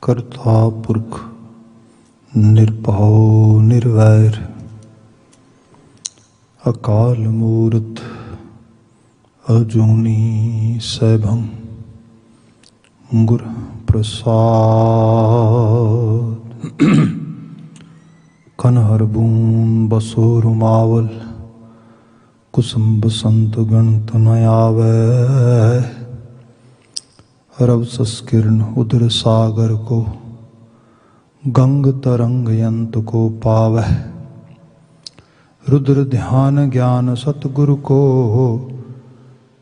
करता पुरख निरभउ निर्वैर अकाल मूरत अजूनी सैभं गुर प्रसाद। कनहर बूंद बसो रुमावल कुसुम बसंत गणत न आवे। रव संस्किरण उदर सागर को गंग तरंग यंत को पावै। रुद्र ध्यान ज्ञान सतगुरु को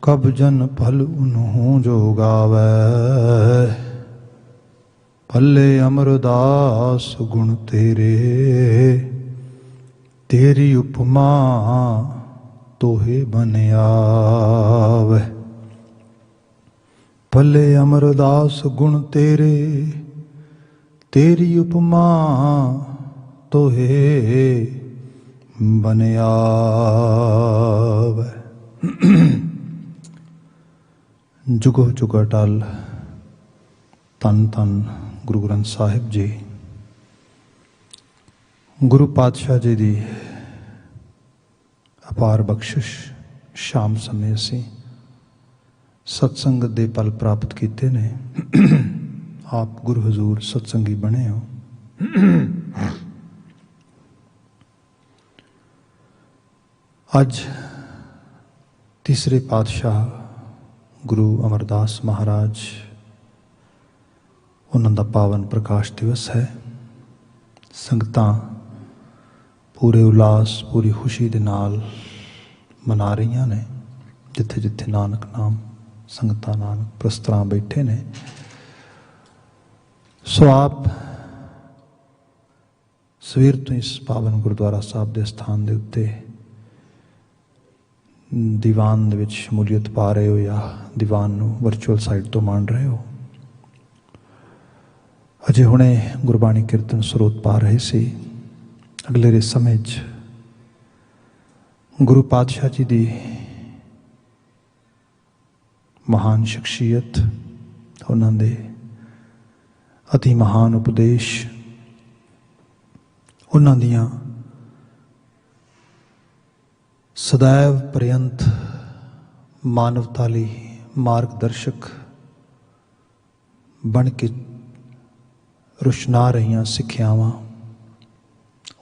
कब जन फल उन्हों जो गावै। भले अमरदास गुण तेरे तेरी उपमा तोहे बन आवे। भले अमरदास गुण तेरे तेरी उपमा तोहे बन आवे। जुगो जुग अटल तन तन गुरु ग्रंथ साहिब जी। गुरु पातशाह जी दी अपार बख्शिश शाम समय असी सत्संगत दे पल प्राप्त किए ने। आप गुरु हजूर सत्संगी बने हो। अज तीसरे पातशाह गुरु अमरदास महाराज उन्हों का पावन प्रकाश दिवस है। संगतां पूरे उल्लास पूरी खुशी दे नाल मना रही ने। जिथे जिथे नानक नाम संगतां नानक प्रस्तरां बैठे ने। सो आप सवेर तो इस पावन गुरुद्वारा साहब के स्थान के उत्ते दीवान दे विच शमूलीयत पा रहे हो या दीवान नूं वर्चुअल साइट तो मान रहे हो। अजे हुणे गुरबाणी कीर्तन स्रोत पा रहे सी। अगले समय गुरु पातशाह जी की महान शख्सियत उन्होंने अति महान उपदेश उन्हों दियां सदैव पर्यंत मानवता लई मार्गदर्शक बन के रुशना रही सिक्ख्यावां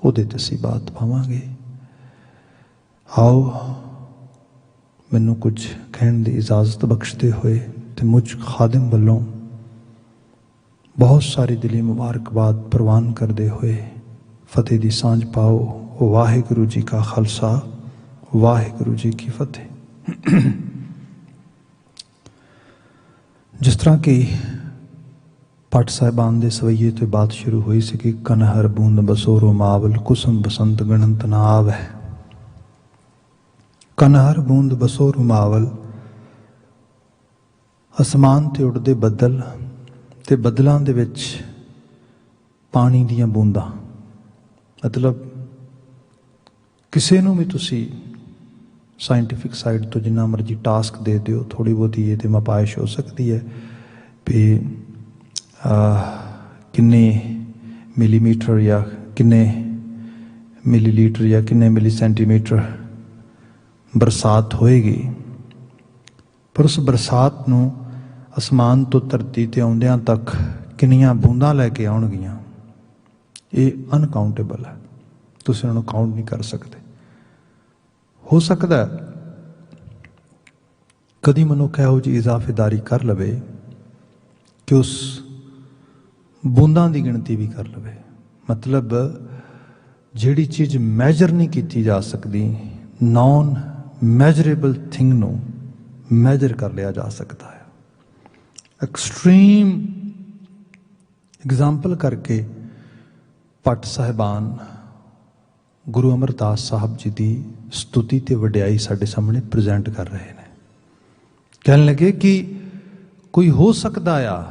उहदे ते असीं बात पावांगे। आओ मैनूं कुछ कहण दी इजाजत बख्शते हुए ते मुझ खादिम वल्लों बहुत सारी दिली मुबारकबाद प्रवान करते हुए फतेह दी सांझ पाओ। वाहिगुरू जी का खालसा वाहिगुरू जी की फतेह। जिस तरह की पट साहिबान दे सवैये तो बात शुरू हुई सी कि कनहर बूंद बसोरो मावल कुसुम बसंत गणत न आवे। कनहर बूंद बसोरो मावल आसमान ते उड़दे बदल ते बदलों दे विच पानी दियां बूंदां। मतलब किसी नूं भी तुसी साइंटिफिक साइड तो जिन्ना मर्जी टास्क दे दिओ थोड़ी बहुती ये मपाइश हो सकती है भी किन्ने मिलीमीटर या किन्ने मिलीलीटर या किन्ने मिली सेंटीमीटर बरसात होएगी। पर उस बरसात नूं आसमान तो धरती ते आउंदियां तक किन्नियां बूंदां लैके आउणगियां ये अनकाउंटेबल है। तुसीं उन्हां नूं काउंट नहीं कर सकते। हो सकता है कदी मनुख इहो जी इजाफेदारी कर लवे कि उस बूंदां दी गिणती भी कर लवे। मतलब जिहड़ी चीज़ मैजर नहीं की जा सकती नॉन मैजरेबल थिंग नूं मैजर कर लिया जा सकता है। एक्सट्रीम एग्जाम्पल करके भट्ट साहिबान गुरु अमरदास साहब जी की स्तुति ते वडियाई साडे सामने प्रजेंट कर रहे हैं। कहने लगे कि कोई हो सकता आ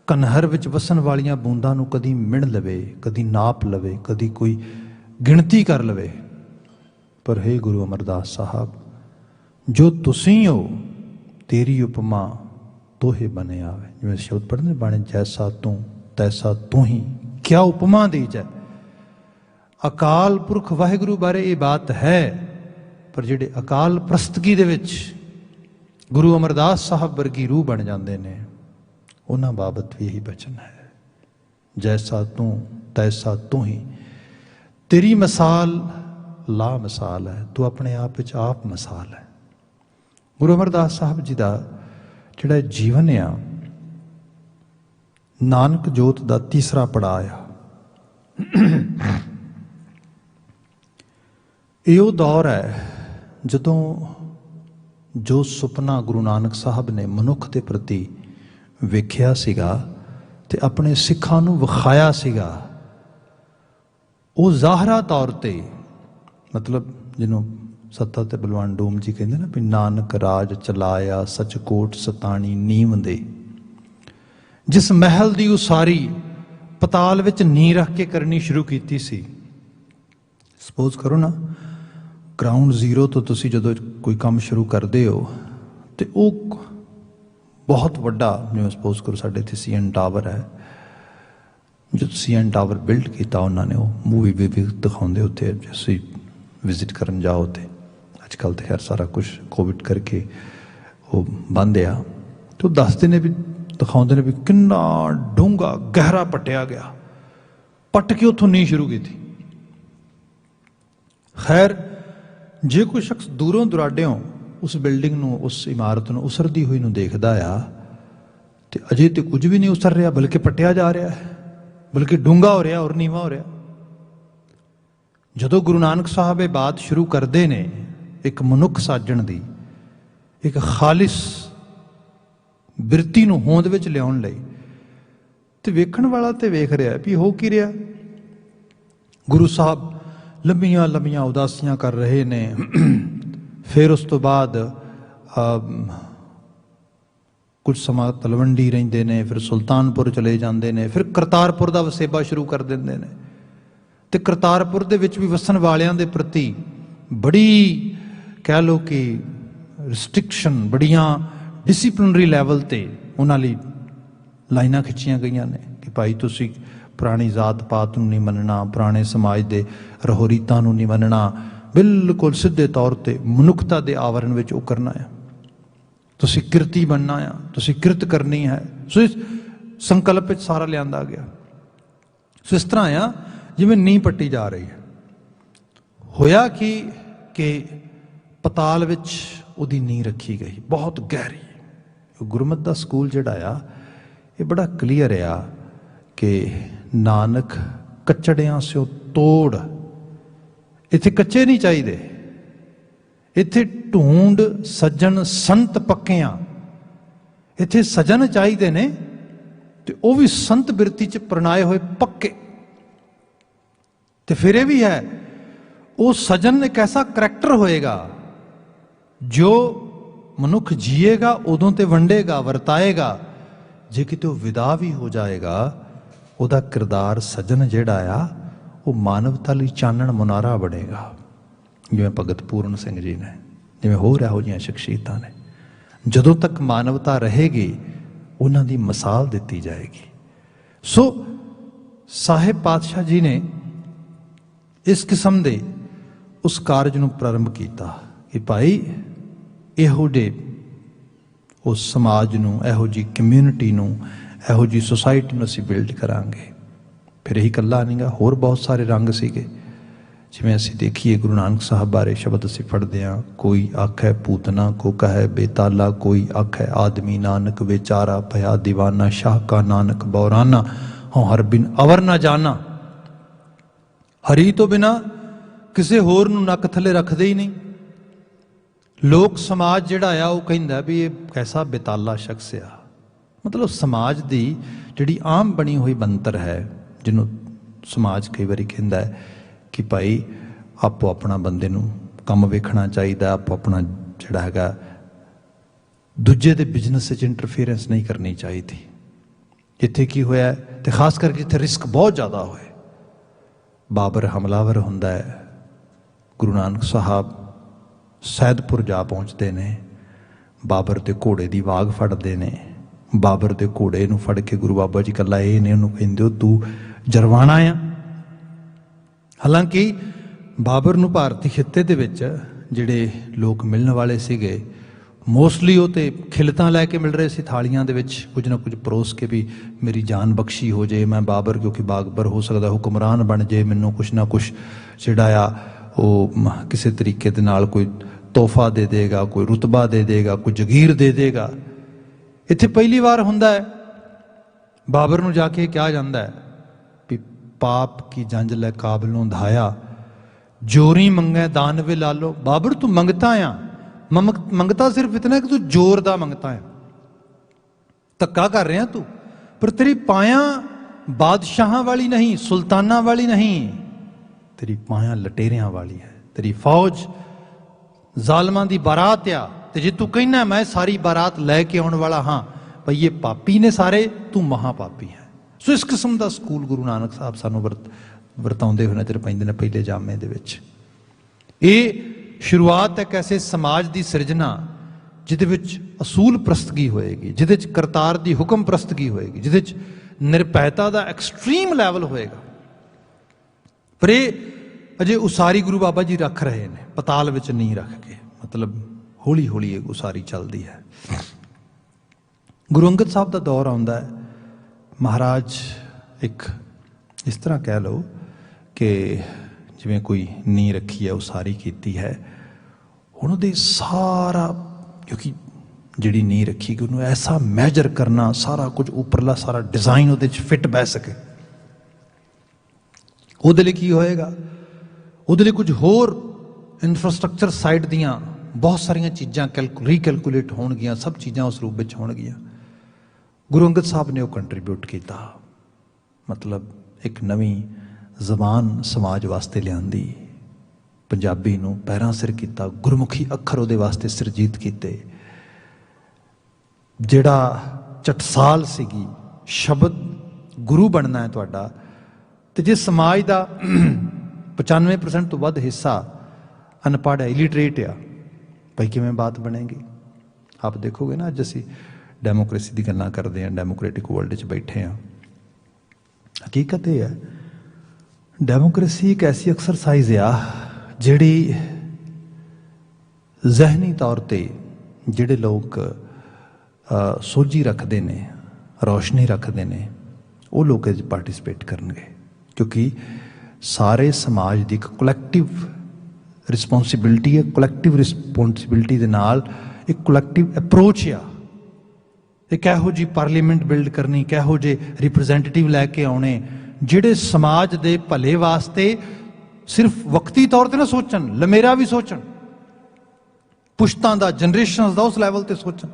कनहर विच वसन वालियां बूंदां नूं कदी मिण लवे कदी नाप लवे कदी कोई गिणती कर लवे। पर हे गुरु अमरदास साहब जो तुसीं हो तेरी उपमा तोहे बने आवे। जिवें शब्द पढ़ने बाणे जैसा तू तैसा तू ही, क्या उपमा दी जाए। अकाल पुरख वाहिगुरु बारे ये बात है, पर जिहड़े अकाल प्रस्तगी दे विच गुरु अमरदास साहब वर्गी रूह बन जाते हैं, उन्हां बाबत भी यही बचन है। जैसा तू तैसा तू ही, तेरी मिसाल ला मिसाल है, तू अपने आप विच आप मिसाल है। गुरु अमरदास साहब जी का जिहड़ा जीवन आ, नानक जोत का तीसरा पड़ाव आ। यो दौर है जदों जो सुपना गुरु नानक साहब ने मनुख के प्रति वेख्या सीगा ते अपने सिखां नूं विखाया सीगा, वो ज़ाहरा तौर ते, मतलब जिन्हों सत्ता ते बलवान डोम जी कहते ना भी नानक राज चलाया सचकोट सतानी नीम दे। जिस महल की उसारी पताल विच नी रख के करनी शुरू की सी। सपोज करो ना, ग्राउंड जीरो तो तुसी जदों कोई काम शुरू करते हो तो वो बहुत वड्डा, जिवें सपोज करो साडे इत्थे CN टावर है, जो CN टावर बिल्ड किया उन्होंने, वो मूवी भी दिखाते उत्थे, जैसे विजिट करन जाओ तो अजकल तो खैर सारा कुछ कोविड करके वो बंद आ, तो दसते ने भी दिखाते ने भी किन्ना डूंगा गहरा पट्टिया गया, पट के उतों नहीं शुरू की थी। खैर जे कोई शख्स दूरों दुराड्यों उस बिल्डिंग नूं, उस इमारत नूं उसरदी हुई नूं देखदा आ, तो अजे तो कुछ भी नहीं उसर रहा, बल्कि पट्टिया जा रहा है, बल्कि डूंगा हो रहा और नीवा हो रहा। जदों गुरु नानक साहब ये बात शुरू करते ने एक मनुख साजण दी, एक खालिस बिरती नूं होंद विच लियाउण लई, ते वेखण वाला तो वेख रहा भी हो की रहा। गुरु साहब लंबियां लंबियां उदासियां कर रहे ने, फिर उस तो बाद कुछ समा तलवंडी रहिंदे ने, फिर सुल्तानपुर चले जाते हैं, फिर करतारपुर का वसेबा शुरू कर देंदे ने, ते करतारपुर दे विच भी वसन वालियां दे प्रति बड़ी कह लो कि रिस्ट्रिक्शन, बड़ियां डिसिपलिनरी लैवल ते उन्हां लई लाइनां खिच्चियां गईयां ने कि भाई तुसी पुरानी जात पात नूं नहीं मनना, पुराने समाज दे रहो रीतां नूं नहीं मनना, बिल्कुल सीधे तौर पर मनुखता के आवरण में वो करना है, तुसी किरती बनना आ, तुसी किरत करनी है। सो इस संकल्प सारा लिया गया। सो इस तरह आ जिवें नींह पट्टी जा रही है। होया कि पताल विच उहदी नींह रखी गई बहुत गहरी। गुरमत का स्कूल जिहड़ा आ ये बड़ा क्लीयर आ कि नानक कच्चड़ियां स्यों तोड़, इत्थे कच्चे नहीं चाहिए, इत्थे ढूंढ सज्जन संत पक्कियां, इत्थे सज्जन चाहिए ने ते वो भी संत बिरती च परनाए हुए पक्के। ते फिर ये भी है वो सज्जन एक ऐसा करैक्टर होएगा जो मनुख जिएगा उदों ते वंडेगा वर्ताएगा, जे किते वो विदा भी हो जाएगा उहदा किरदार सज्जन जिहड़ा आ वो मानवता लई चानण मुनारा बनेगा। जिवें भगत पूर्ण सिंह जी ने, जिवें होर इहो जिहियां शख्सियतां ने, जदों तक मानवता रहेगी उन्हां दी मिसाल दित्ती जाएगी। सो साहिब पातशाह जी ने इस किस्म दे उस कारज नूं प्रारंभ किया कि भाई इहो जिहे उस समाज नूं, इहो जी कम्यूनिटी नूं, इहो जी सोसाइटी नूं असीं बिल्ड करांगे। फिर यही कल्ला नहीं गा, होर बहुत सारे रंग सीगे। जिवें असीं देखिए गुरु नानक साहब बारे शब्द असीं पढ़दे हां, कोई आखै पूतना को कहे बेताला, कोई आखै आदमी नानक बेचारा, भया दीवाना शाह का नानक बौराना, हों हर बिन अवर ना जाना। हरी तो बिना किसी होर नूं नक थले रखदे ही नहीं। लोक समाज जिहड़ा आ वो कहिंदा भी ये कैसा बेताला शख्स आ। मतलब समाज दी जिहड़ी आम बनी हुई बनतर है, जिन्हों समाज कई बारी कहिंदा है कि भाई आपो अपना बंदे नूं काम वेखना चाहिए, आपो अपना जिहड़ा हैगा दूजे दे बिजनेस विच इंटरफेरेंस नहीं करनी चाहिए। इत्थे की होया ते खास करके इत्थे रिस्क बहुत ज़्यादा होए। बाबर हमलावर हुंदा है, गुरु नानक साहब सैदपुर जा पहुँचते ने, बाबर ते घोड़े की वाग फड़ते ने, ਬਾਬਰ ਦੇ ਘੋੜੇ ਨੂੰ ਫੜ ਕੇ ਗੁਰੂ ਬਾਬਾ ਜੀ ਇਕੱਲਾ ਇਹ ਨੇ ਉਹਨੂੰ ਕਹਿੰਦੇ ਹੋ ਤੂੰ ਜਰਵਾਣਾ ਆ। ਹਾਲਾਂਕਿ ਬਾਬਰ ਨੂੰ ਭਾਰਤੀ ਖਿੱਤੇ ਦੇ ਵਿੱਚ ਜਿਹੜੇ ਲੋਕ ਮਿਲਣ ਵਾਲੇ ਸੀਗੇ ਮੋਸਟਲੀ ਉਹ ਤੇ ਖਿਲਤਾਂ ਲੈ ਕੇ ਮਿਲ ਰਹੇ ਸੀ, ਥਾਲੀਆਂ ਦੇ ਵਿੱਚ ਕੁਝ ਨਾ ਕੁਝ ਪਰੋਸ ਕੇ ਵੀ ਮੇਰੀ ਜਾਨ ਬਖਸ਼ੀ ਹੋ ਜੇ, ਮੈਂ ਬਾਬਰ ਕਿਉਂਕਿ ਬਾਬਰ ਹੋ ਸਕਦਾ ਹੁਕਮਰਾਨ ਬਣ ਜੇ, ਮੈਨੂੰ ਕੁਛ ਨਾ ਕੁਛ ਜਿਹੜਾ ਆ ਉਹ ਕਿਸੇ ਤਰੀਕੇ ਦੇ ਨਾਲ ਕੋਈ ਤੋਹਫਾ ਦੇ ਦੇਗਾ, ਕੋਈ ਰੁਤਬਾ ਦੇ ਦੇਗਾ, ਕੋਈ ਜਗੀਰ ਦੇ ਦੇਗਾ। ਇੱਥੇ ਪਹਿਲੀ ਵਾਰ ਹੁੰਦਾ ਹੈ ਬਾਬਰ ਨੂੰ ਜਾ ਕੇ ਕਿਹਾ ਜਾਂਦਾ ਹੈ ਵੀ ਪਾਪ ਕੀ ਜੰਜ ਲੈ ਕਾਬਲ ਨੂੰ ਧਾਇਆ, ਜੋਰੀ ਮੰਗੈ ਦਾਨਵੇ ਲਾਲੋ। ਬਾਬਰ ਤੂੰ ਮੰਗਤਾ ਆ, ਮੰਗਤਾ ਸਿਰਫ ਇਤਨਾ ਕਿ ਤੂੰ ਜ਼ੋਰ ਦਾ ਮੰਗਤਾ ਹੈ, ਧੱਕਾ ਕਰ ਰਿਹਾ ਤੂੰ, ਪਰ ਤੇਰੀ ਪਾਇਆ ਬਾਦਸ਼ਾਹਾਂ ਵਾਲੀ ਨਹੀਂ, ਸੁਲਤਾਨਾਂ ਵਾਲੀ ਨਹੀਂ, ਤੇਰੀ ਪਾਇਆ ਲਟੇਰਿਆਂ ਵਾਲੀ ਹੈ। ਤੇਰੀ ਫੌਜ ਜ਼ਾਲਮਾਂ ਦੀ ਬਾਰਾਤ ਆ, ਤੇ ਜੇ ਤੂੰ ਕਹਿਣਾ ਮੈਂ ਸਾਰੀ ਬਾਰਾਤ ਲੈ ਕੇ ਆਉਣ ਵਾਲਾ ਹਾਂ, ਭਈ ਇਹ ਪਾਪੀ ਨੇ ਸਾਰੇ, ਤੂੰ ਮਹਾ ਪਾਪੀ ਹੈ। ਸੋ ਇਸ ਕਿਸਮ ਦਾ ਸਕੂਲ ਗੁਰੂ ਨਾਨਕ ਸਾਹਿਬ ਸਾਨੂੰ ਵਰਤਾਉਂਦੇ ਹੋਏ ਨਜ਼ਰ ਪੈਂਦੇ ਨੇ ਪਹਿਲੇ ਜਾਮੇ ਦੇ ਵਿੱਚ। ਇਹ ਸ਼ੁਰੂਆਤ ਹੈ ਇੱਕ ਐਸੇ ਸਮਾਜ ਦੀ ਸਿਰਜਣਾ ਜਿਹਦੇ ਵਿੱਚ ਅਸੂਲ ਪ੍ਰਸਤਗੀ ਹੋਏਗੀ, ਜਿਹਦੇ ਵਿੱਚ ਕਰਤਾਰ ਦੀ ਹੁਕਮ ਪ੍ਰਸਤਗੀ ਹੋਏਗੀ, ਜਿਹਦੇ ਵਿੱਚ ਨਿਰਭੈਤਾ ਦਾ ਐਕਸਟ੍ਰੀਮ ਲੈਵਲ ਹੋਏਗਾ। ਪਰ ਇਹ ਅਜੇ ਉਸਾਰੀ ਗੁਰੂ ਬਾਬਾ ਜੀ ਰੱਖ ਰਹੇ ਨੇ, ਪਤਾਲ ਵਿੱਚ ਨਹੀਂ ਰੱਖ ਕੇ, ਮਤਲਬ ਹੌਲੀ ਹੌਲੀ ਇਹ ਉਸਾਰੀ ਚੱਲਦੀ ਹੈ। ਗੁਰੂ ਅੰਗਦ ਸਾਹਿਬ ਦਾ ਦੌਰ ਆਉਂਦਾ ਹੈ, ਮਹਾਰਾਜ ਇੱਕ ਇਸ ਤਰ੍ਹਾਂ ਕਹਿ ਲਓ ਕਿ ਜਿਵੇਂ ਕੋਈ ਨੀਂਹ ਰੱਖੀ ਹੈ, ਉਸਾਰੀ ਕੀਤੀ ਹੈ, ਹੁਣ ਉਹਦੇ ਸਾਰਾ ਕਿਉਂਕਿ ਜਿਹੜੀ ਨੀਂਹ ਰੱਖੀ ਗਈ ਉਹਨੂੰ ਐਸਾ ਮੈਜਰ ਕਰਨਾ, ਸਾਰਾ ਕੁਝ ਉੱਪਰਲਾ ਸਾਰਾ ਡਿਜ਼ਾਈਨ ਉਹਦੇ 'ਚ ਫਿੱਟ ਬਹਿ ਸਕੇ। ਉਹਦੇ ਲਈ ਕੀ ਹੋਏਗਾ? ਉਹਦੇ ਲਈ ਕੁਝ ਹੋਰ ਇਨਫਰਾਸਟਰਕਚਰ ਸਾਈਡ ਦੀਆਂ ਬਹੁਤ ਸਾਰੀਆਂ ਚੀਜ਼ਾਂ ਰੀਕੈਲਕੂਲੇਟ ਹੋਣਗੀਆਂ, ਸਭ ਚੀਜ਼ਾਂ ਉਸ ਰੂਪ ਵਿੱਚ ਹੋਣਗੀਆਂ। ਗੁਰੂ ਅੰਗਦ ਸਾਹਿਬ ਨੇ ਉਹ ਕੰਟਰੀਬਿਊਟ ਕੀਤਾ, ਮਤਲਬ ਇੱਕ ਨਵੀਂ ਜ਼ਬਾਨ ਸਮਾਜ ਵਾਸਤੇ ਲਿਆਂਦੀ, ਪੰਜਾਬੀ ਨੂੰ ਪੈਰਾਂ ਸਿਰ ਕੀਤਾ, ਗੁਰਮੁਖੀ ਅੱਖਰ ਉਹਦੇ ਵਾਸਤੇ ਸਿਰਜੀਤ ਕੀਤੇ। ਜਿਹੜਾ ਚਟਸਾਲ ਸੀਗੀ ਸ਼ਬਦ ਗੁਰੂ ਬਣਨਾ ਹੈ ਤੁਹਾਡਾ, ਤੇ ਜੇ ਸਮਾਜ ਦਾ 95% ਤੋਂ ਵੱਧ ਹਿੱਸਾ ਅਨਪੜ੍ਹ ਹੈ, ਇਲਿਟਰੇਟ ਆ, ਭਾਈ ਕਿਵੇਂ ਬਾਤ ਬਣੇਗੀ? ਆਪ ਦੇਖੋਗੇ ਨਾ, ਅੱਜ ਅਸੀਂ ਡੈਮੋਕ੍ਰੇਸੀ ਦੀ ਗੱਲਾਂ ਕਰਦੇ ਹਾਂ, ਡੈਮੋਕ੍ਰੇਟਿਕ ਵਰਲਡ 'ਚ ਬੈਠੇ ਹਾਂ। ਹਕੀਕਤ ਇਹ ਹੈ ਡੈਮੋਕ੍ਰੇਸੀ ਇੱਕ ਐਸੀ ਐਕਸਰਸਾਈਜ਼ ਆ ਜਿਹੜੀ ਜ਼ਹਿਨੀ ਤੌਰ ਤੇ ਜਿਹੜੇ ਲੋਕ ਸੋਝੀ ਰੱਖਦੇ ਨੇ, ਰੌਸ਼ਨੀ ਰੱਖਦੇ ਨੇ, ਉਹ ਲੋਕ ਇਹ 'ਚ ਪਾਰਟੀਸਪੇਟ ਕਰਨਗੇ, ਕਿਉਂਕਿ ਸਾਰੇ ਸਮਾਜ ਦੀ ਇੱਕ ਕਲੈਕਟਿਵ ਰਿਸਪੌਂਸਿਬਿਲਿਟੀ ਹੈ। ਕਲੈਕਟਿਵ ਰਿਸਪੌਂਸਿਬਿਲਿਟੀ ਦੇ ਨਾਲ ਇੱਕ ਕਲੈਕਟਿਵ ਅਪਰੋਚ ਆ। ਇੱਕ ਇਹੋ ਜਿਹੀ ਪਾਰਲੀਮੈਂਟ ਬਿਲਡ ਕਰਨੀ, ਕਿਹੋ ਜਿਹੇ ਰਿਪਰੈਜ਼ੈਂਟੇਟਿਵ ਲੈ ਕੇ ਆਉਣੇ ਜਿਹੜੇ ਸਮਾਜ ਦੇ ਭਲੇ ਵਾਸਤੇ ਸਿਰਫ ਵਕਤੀ ਤੌਰ ਤੇ ਨਾ ਸੋਚਣ, ਲਮੇਰਾ ਵੀ ਸੋਚਣ, ਪੁਸ਼ਤਾਂ ਦਾ, ਜਨਰੇਸ਼ਨਸ ਦਾ ਉਸ ਲੈਵਲ ਤੇ ਸੋਚਣ।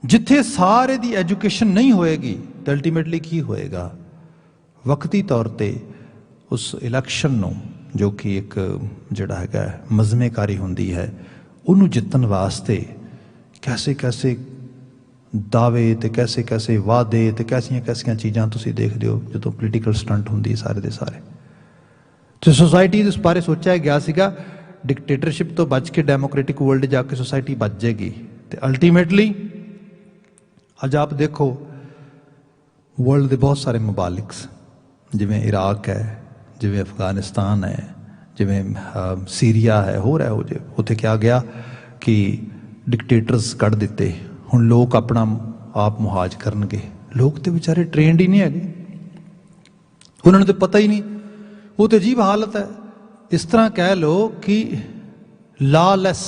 ਜਿੱਥੇ ਸਾਰੇ ਦੀ ਐਜੂਕੇਸ਼ਨ ਨਹੀਂ ਹੋਏਗੀ ਤਾਂ ਅਲਟੀਮੇਟਲੀ ਕੀ ਹੋਏਗਾ? ਵਕਤੀ ਤੌਰ ਤੇ ਉਸ ਇਲੈਕਸ਼ਨ ਨੂੰ, ਜੋ ਕਿ ਇੱਕ ਜਿਹੜਾ ਹੈਗਾ ਮਜ਼ਮੇਕਾਰੀ ਹੁੰਦੀ ਹੈ, ਉਹਨੂੰ ਜਿੱਤਣ ਵਾਸਤੇ ਕੈਸੇ ਕੈਸੇ ਦਾਅਵੇ ਤੇ ਕੈਸੇ ਕੈਸੇ ਵਾਅਦੇ ਤੇ ਕੈਸੀਆਂ ਕੈਸੀਆਂ ਚੀਜ਼ਾਂ ਤੁਸੀਂ ਦੇਖਦੇ ਹੋ ਜਦੋਂ ਪੋਲੀਟੀਕਲ ਸਟੰਟ ਹੁੰਦੀ ਹੈ ਸਾਰੇ ਦੇ ਸਾਰੇ। ਤੇ ਸੋਸਾਇਟੀ ਇਸ ਬਾਰੇ ਸੋਚਿਆ ਗਿਆ ਸੀਗਾ ਡਿਕਟੇਟਰਸ਼ਿਪ ਤੋਂ ਬਚ ਕੇ ਡੈਮੋਕ੍ਰੇਟਿਕ ਵਰਲਡ ਜਾ ਕੇ ਸੋਸਾਇਟੀ ਬਚ ਜਾਏਗੀ, ਤੇ ਅਲਟੀਮੇਟਲੀ ਅੱਜ ਆਪ ਦੇਖੋ ਵਰਲਡ ਦੇ ਬਹੁਤ ਸਾਰੇ ਮੁਬਾਲਿਕਸ, ਜਿਵੇਂ ਇਰਾਕ ਹੈ, ਜਿਵੇਂ ਅਫਗਾਨਿਸਤਾਨ ਹੈ, ਜਿਵੇਂ ਸੀਰੀਆ ਹੈ, ਹੋਰ ਇਹੋ ਜਿਹੇ, ਉੱਥੇ ਕਿਹਾ ਗਿਆ ਕਿ ਡਿਕਟੇਟਰਸ ਕੱਢ ਦਿੱਤੇ, ਹੁਣ ਲੋਕ ਆਪਣਾ ਆਪ ਮੁਹਾਜ ਕਰਨਗੇ। ਲੋਕ ਤੇ ਵਿਚਾਰੇ ਟ੍ਰੇਨਡ ਹੀ ਨਹੀਂ ਹੈਗੇ, ਉਹਨਾਂ ਨੂੰ ਤਾਂ ਪਤਾ ਹੀ ਨਹੀਂ। ਉਹ ਤੇ ਅਜੀਬ ਹਾਲਤ ਹੈ, ਇਸ ਤਰ੍ਹਾਂ ਕਹਿ ਲਓ ਕਿ ਲਾਲੈਸ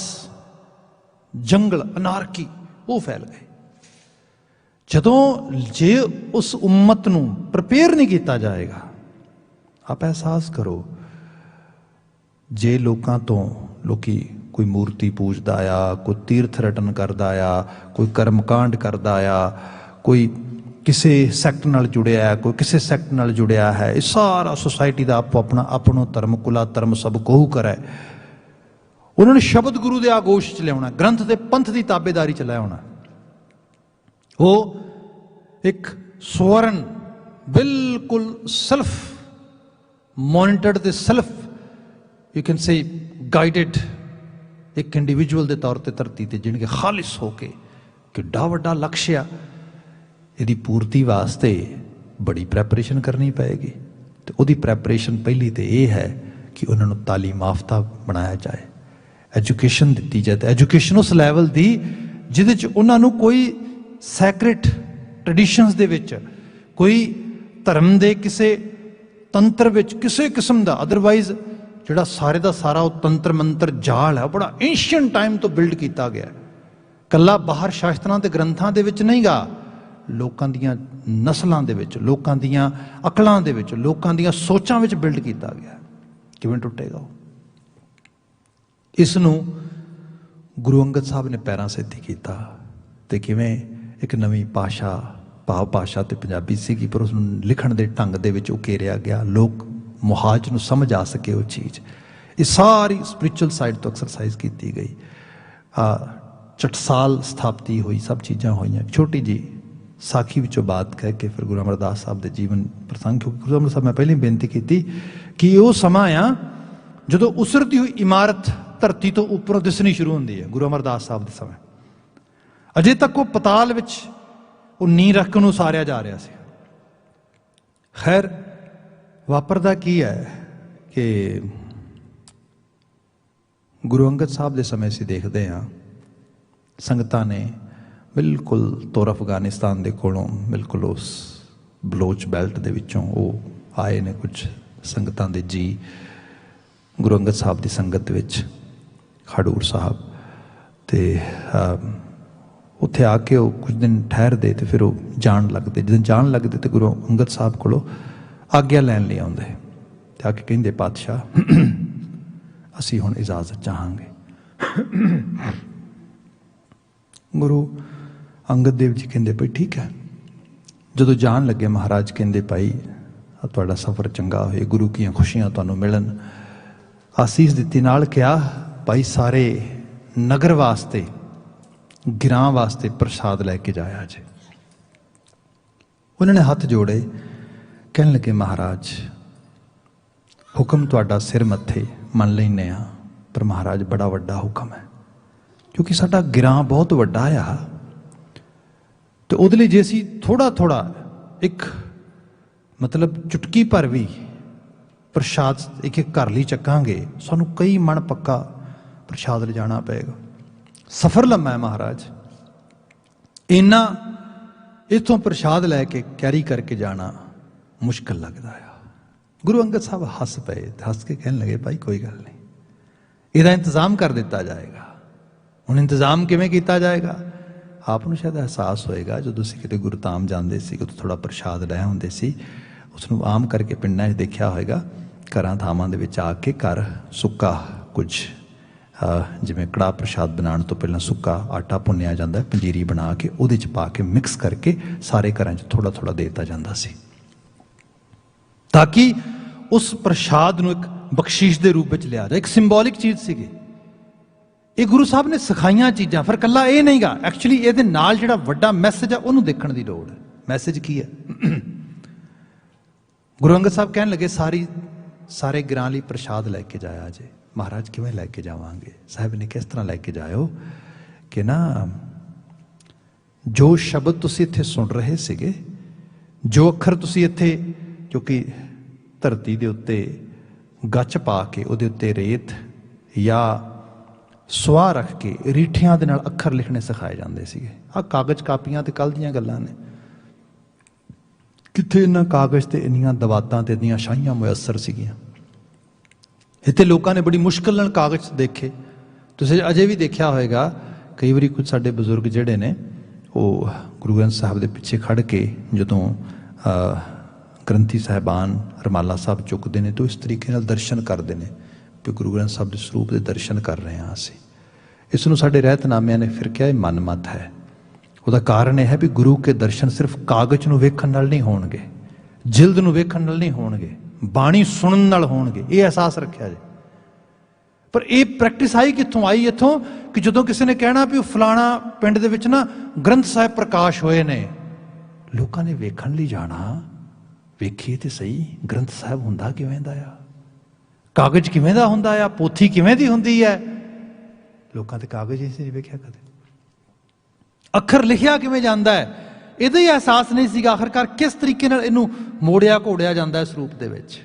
ਜੰਗਲ, ਅਨਾਰਕੀ ਉਹ ਫੈਲ ਗਏ। ਜਦੋਂ ਜੇ ਉਸ ਉਮਤ ਨੂੰ ਪ੍ਰਪੇਅਰ ਨਹੀਂ ਕੀਤਾ ਜਾਏਗਾ, ਆਪ ਅਹਿਸਾਸ ਕਰੋ, ਜੇ ਲੋਕਾਂ ਤੋਂ ਲੋਕੀ ਕੋਈ ਮੂਰਤੀ ਪੂਜਦਾ ਆ, ਕੋਈ ਤੀਰਥ ਰਟਨ ਕਰਦਾ ਆ, ਕੋਈ ਕਰਮਕਾਂਡ ਕਰਦਾ ਆ, ਕੋਈ ਕਿਸੇ ਸੈਕਟ ਨਾਲ ਜੁੜਿਆ, ਕੋਈ ਕਿਸੇ ਸੈਕਟ ਨਾਲ ਜੁੜਿਆ ਹੈ, ਇਹ ਸਾਰਾ ਸੁਸਾਇਟੀ ਦਾ ਆਪੋ ਆਪਣਾ ਆਪਣੋ ਧਰਮ, ਕੁਲਾ ਧਰਮ ਸਭ ਕੋਹੂ ਕਰੈ। ਉਹਨਾਂ ਨੇ ਸ਼ਬਦ ਗੁਰੂ ਦੇ ਆਗੋਸ਼ 'ਚ ਲਿਆਉਣਾ, ਗ੍ਰੰਥ ਦੇ ਪੰਥ ਦੀ ਤਾਬੇਦਾਰੀ 'ਚ ਲੈ ਆਉਣਾ। ਉਹ ਇੱਕ ਸਵਰਨ ਬਿਲਕੁਲ ਸੈਲਫ ਮੋਨੀਟਰਡ ਤੇ self you can say guided ਇੱਕ ਇੰਡੀਵਿਜੂਅਲ ਦੇ ਤੌਰ ਤੇ ਧਰਤੀ ਤੇ ਜਿਣਗੇ ਖਾਲਿਸ ਹੋ ਕੇ किड्डा वड्डा लक्ष्य आ, इहदी पूर्ति वास्ते बड़ी प्रैपरेशन करनी पएगी। तो उहदी प्रैपरेशन पहली तो यह है कि उन्होंने तालीम याफ्ता बनाया जाए, एजुकेशन दी जाए। तो एजुकेशन उस लैवल की जिहदे च उन्होंने कोई सैक्रेट ट्रैडिशनस दे विच, कोई धर्म के किसी तंत्र विच किसी किस्म का, अदरवाइज जिहड़ा सारे का सारा वो तंत्र मंत्र जाल है, बड़ा एंशियंट टाइम तो बिल्ड किया गया, कला बाहर शास्त्रां ते ग्रंथां दे विच नहीं गा, लोकां दियां नस्लां दे विच, लोकां दियां अकलां दे विच, लोकां दियां सोचां विच बिल्ड किया गया। किवें टुटेगा? इसनूं गुरु अंगद साहब ने पैरां सिद्धी कीता ते किवें एक नवीं भाषा, भाव भाषा तो पंजाबी सीगी पर उसनूं लिखण दे ढंग दे विच उकेरिया गया, लोक मुहाज नूं समझ आ सके वो चीज़। ये सारी स्पिरिचुअल साइड तो एक्सरसाइज की गई, चटसाल स्थापती हुई, सब चीज़ां होईयां। छोटी जी साखी विचों बात कह के फिर गुरु अमरदास साहब के जीवन प्रसंग, क्योंकि गुरु अमरदास साहब मैं पहले बेनती की कि वो समा आ जो उसरती हुई इमारत धरती तो उपरों दिसनी शुरू होती है। गुरु अमरदास साहब के समय अजे तक वो पताल विच वो नींह रख के उसारिया जा रहा है। खैर वापरदा की है कि गुरु अंगद साहब के समय असीं देखते हाँ संगतां ने बिल्कुल तुर अफगानिस्तान के कोलों बिल्कुल उस बलोच बैल्ट के विचों वो आए ने कुछ संगतां दे जी गुरु अंगद साहब की संगत विच खडूर साहब ते उत्थे आके वो कुछ दिन ठहरते तो फिर वो जान लगते। जिस जान लगते तो गुरु अंगद साहब को आग्ञा लैन लई आउंदे ते आके कहिंदे पातशाह असी हुण इजाजत चाहांगे। गुरु अंगद देव जी कहते भाई ठीक है। जो जान लगे महाराज कहते भाई तुहाडा सफ़र चंगा होए, गुरु की खुशियां तुहानूं मिलन। आसीस दित्ती नाल कहा भाई सारे नगर वास्ते गिरां वास्ते प्रसाद लैके जाया जे। उन्होंने हाथ जोड़े कहन लगे महाराज हुक्म तुहाडा सिर मत्थे मन लैने आ, पर महाराज बड़ा वड्डा हुक्म है क्योंकि साडा गिरां बहुत वड्डा आ। तो उहदे लई जे असीं थोड़ा थोड़ा एक मतलब चुटकी भर भी प्रसाद एक एक घर लई चकांगे, सानूं कई मन पक्का प्रसाद ले जाना पेगा। सफ़र लम्मा है महाराज, इन्ना इथों प्रसाद लैके कैरी करके जाना मुश्किल लगता है। गुरु अंगद साहब हस पे, हस के कहने लगे भाई कोई गल नहीं, इसका इंतजाम कर दिता जाएगा। हुण इंतजाम किवें कीता जाएगा? आपनूं शायद एहसास होएगा जो तुसीं किते गुरधाम जांदे सी उतो थोड़ा प्रसाद लै हुंदे सी, उसनूं आम करके पिंडां 'च देखिया होएगा घरां थावां दे विच आके घर सुक्का कुछ जिवें कड़ाह प्रसाद बनाने तो पहलां सुक्का आटा भुन्निया जांदा, पंजीरी बना के उहदे च पा के मिक्स करके सारे घरां च थोड़ा थोड़ा देता जांदा सी, ताकि उस प्रसाद नूं एक बख्शीश के रूप में लिया जाए। एक सिंबॉलिक चीज़ सीगी। ये गुरु साहब ने सिखाइयां चीज़ां, फिर कला ये नहीं गा। एक्चुअली ये नाल जिहड़ा वड्डा मैसेज है उन्होंने देखने की लोड़ है। मैसेज की है? गुरु अंगद साहब कहने लगे सारे गिरां लई प्रसाद लैके जाया जे। महाराज किवें लैके जावांगे? साहब ने किस तरह लैके जाओ कि ना जो शब्द तुसीं इत्थे सुन रहे सीगे, जो अखर तुसीं इत्थे क्योंकि धरती दे उत्ते गच पा के उहदे उत्ते रेत या सुआह रख के रीठियां दे नाल अखर लिखने सिखाए जाते सीगे। आ कागज कापियां ते कल दीयां गल्लां ने, कित्थे इन्हां कागज ते इन्नियां दवातां ते इन्नियां शाहियां मुयसर सीगियां। इत्थे लोकां ने बड़ी मुश्किल नाल कागज देखे। तुसीं अजे भी देखिया होएगा कई बारी कुछ साडे बजुर्ग जिहड़े ने वो गुरु ग्रंथ साहब दे पिछे खड़ के जदों ग्रंथी साहिबान रमाला साहब चुकते हैं तो इस तरीके नाल दर्शन करते हैं भी गुरु ग्रंथ साहब के स्वरूप के दर्शन कर रहे हैं। असीं इसनूं साडे रहतनामियां ने फिर क्या मन मत है। उसका कारण यह है भी गुरु के दर्शन सिर्फ कागज नूं वेखण नाल नहीं होणगे, जिल्द नूं वेखण नाल नहीं होणगे, बाणी सुणन नाल होणगे। ये एहसास रखिया जे। पर यह प्रैक्टिस आई कित्थों? आई इत्थों कि जदों किसी ने कहना भी फलाना पिंड दे विच ना ग्रंथ साहिब प्रकाश होए ने, लोकां ने वेखण लई जाना। वेखिए तो सही ग्रंथ साहिब हुंदा किवें दा आ, कागज किवें दा हुंदा आ, पोथी किवें दी हुंदी है। लोकां ते कागज ही नहीं वेखिया कदे। ਅੱਖਰ ਲਿਖਿਆ ਕਿਵੇਂ ਜਾਂਦਾ ਹੈ, ਇਹਦਾ ਹੀ ਅਹਿਸਾਸ ਨਹੀਂ ਸੀਗਾ। ਆਖਰਕਾਰ ਕਿਸ ਤਰੀਕੇ ਨਾਲ ਇਹਨੂੰ ਮੋੜਿਆ ਘੋੜਿਆ ਜਾਂਦਾ ਇਸ ਰੂਪ ਦੇ ਵਿੱਚ।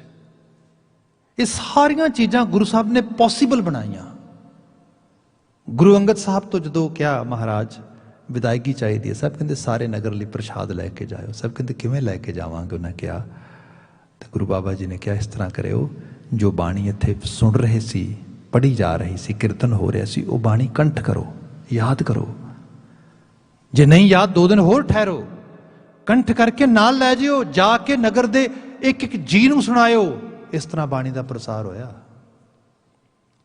ਇਹ ਸਾਰੀਆਂ ਚੀਜ਼ਾਂ ਗੁਰੂ ਸਾਹਿਬ ਨੇ ਪੋਸੀਬਲ ਬਣਾਈਆਂ। ਗੁਰੂ ਅੰਗਦ ਸਾਹਿਬ ਤੋਂ ਜਦੋਂ ਕਿਹਾ ਮਹਾਰਾਜ ਵਿਦਾਇਗੀ ਚਾਹੀਦੀ ਹੈ, ਸਭ ਕਹਿੰਦੇ ਸਾਰੇ ਨਗਰ ਲਈ ਪ੍ਰਸ਼ਾਦ ਲੈ ਕੇ ਜਾਇਓ। ਸਭ ਕਹਿੰਦੇ ਕਿਵੇਂ ਲੈ ਕੇ ਜਾਵਾਂਗੇ? ਉਹਨਾਂ ਕਿਹਾ, ਤੇ ਗੁਰੂ ਬਾਬਾ ਜੀ ਨੇ ਕਿਹਾ ਇਸ ਤਰ੍ਹਾਂ ਕਰਿਓ, ਜੋ ਬਾਣੀ ਇੱਥੇ ਸੁਣ ਰਹੇ ਸੀ, ਪੜ੍ਹੀ ਜਾ ਰਹੀ ਸੀ, ਕੀਰਤਨ ਹੋ ਰਿਹਾ ਸੀ, ਉਹ ਬਾਣੀ ਕੰਠ ਕਰੋ, ਯਾਦ ਕਰੋ। ਜੇ ਨਹੀਂ ਯਾਦ 2 ਦਿਨ ਹੋਰ ਠਹਿਰੋ, ਕੰਠ ਕਰਕੇ ਨਾਲ ਲੈ ਜਿਓ, ਜਾ ਕੇ ਨਗਰ ਦੇ ਇੱਕ ਇੱਕ ਜੀ ਨੂੰ ਸੁਣਾਇਓ। ਇਸ ਤਰ੍ਹਾਂ ਬਾਣੀ ਦਾ ਪ੍ਰਸਾਰ ਹੋਇਆ।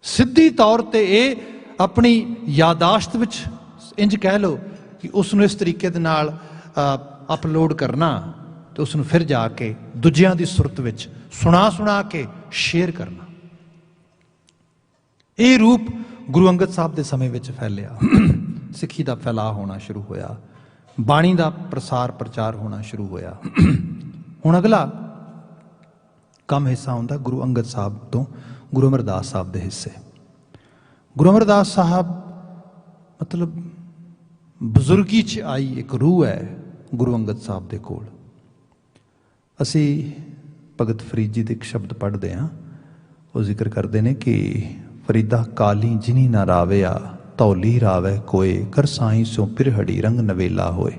ਸਿੱਧੀ ਤੌਰ ਤੇ ਇਹ ਆਪਣੀ ਯਾਦਾਸ਼ਤ ਵਿੱਚ ਇੰਜ ਕਹਿ ਲਓ ਕਿ ਉਸ ਨੂੰ ਇਸ ਤਰੀਕੇ ਦੇ ਨਾਲ ਅਪਲੋਡ ਕਰਨਾ ਤੇ ਉਸ ਨੂੰ ਫਿਰ ਜਾ ਕੇ ਦੂਜਿਆਂ ਦੀ ਸੁਰਤ ਵਿੱਚ ਸੁਣਾ ਕੇ ਸ਼ੇਅਰ ਕਰਨਾ। ਇਹ ਰੂਪ ਗੁਰੂ ਅੰਗਦ ਸਾਹਿਬ ਦੇ ਸਮੇਂ ਵਿੱਚ ਫੈਲਿਆ। ਸਿੱਖੀ ਦਾ ਫੈਲਾਅ ਹੋਣਾ ਸ਼ੁਰੂ ਹੋਇਆ, ਬਾਣੀ ਦਾ ਪ੍ਰਸਾਰ ਪ੍ਰਚਾਰ ਹੋਣਾ ਸ਼ੁਰੂ ਹੋਇਆ। ਹੁਣ ਅਗਲਾ ਕੰਮ ਹਿੱਸਾ ਹੁੰਦਾ ਗੁਰੂ ਅੰਗਦ ਸਾਹਿਬ ਤੋਂ ਗੁਰੂ ਅਮਰਦਾਸ ਸਾਹਿਬ ਦੇ ਹਿੱਸੇ। ਗੁਰੂ ਅਮਰਦਾਸ ਸਾਹਿਬ ਮਤਲਬ ਬਜ਼ੁਰਗੀ 'ਚ ਆਈ ਇੱਕ ਰੂਹ ਹੈ ਗੁਰੂ ਅੰਗਦ ਸਾਹਿਬ ਦੇ ਕੋਲ। ਅਸੀਂ ਭਗਤ ਫਰੀਦ ਜੀ ਦੇ ਇੱਕ ਸ਼ਬਦ ਪੜ੍ਹਦੇ ਹਾਂ, ਉਹ ਜ਼ਿਕਰ ਕਰਦੇ ਨੇ ਕਿ ਫਰੀਦਾ ਕਾਲੀ ਜਿਨੀ ਨਾ ਰਾਵਿਆ, ਧੌਲੀ ਰਾਵੈ ਕੋਏ, ਕਰ ਸਾਈਂ ਸੋ ਪਿਰਹੜੀ ਰੰਗ ਨਵੇਲਾ ਹੋਏ।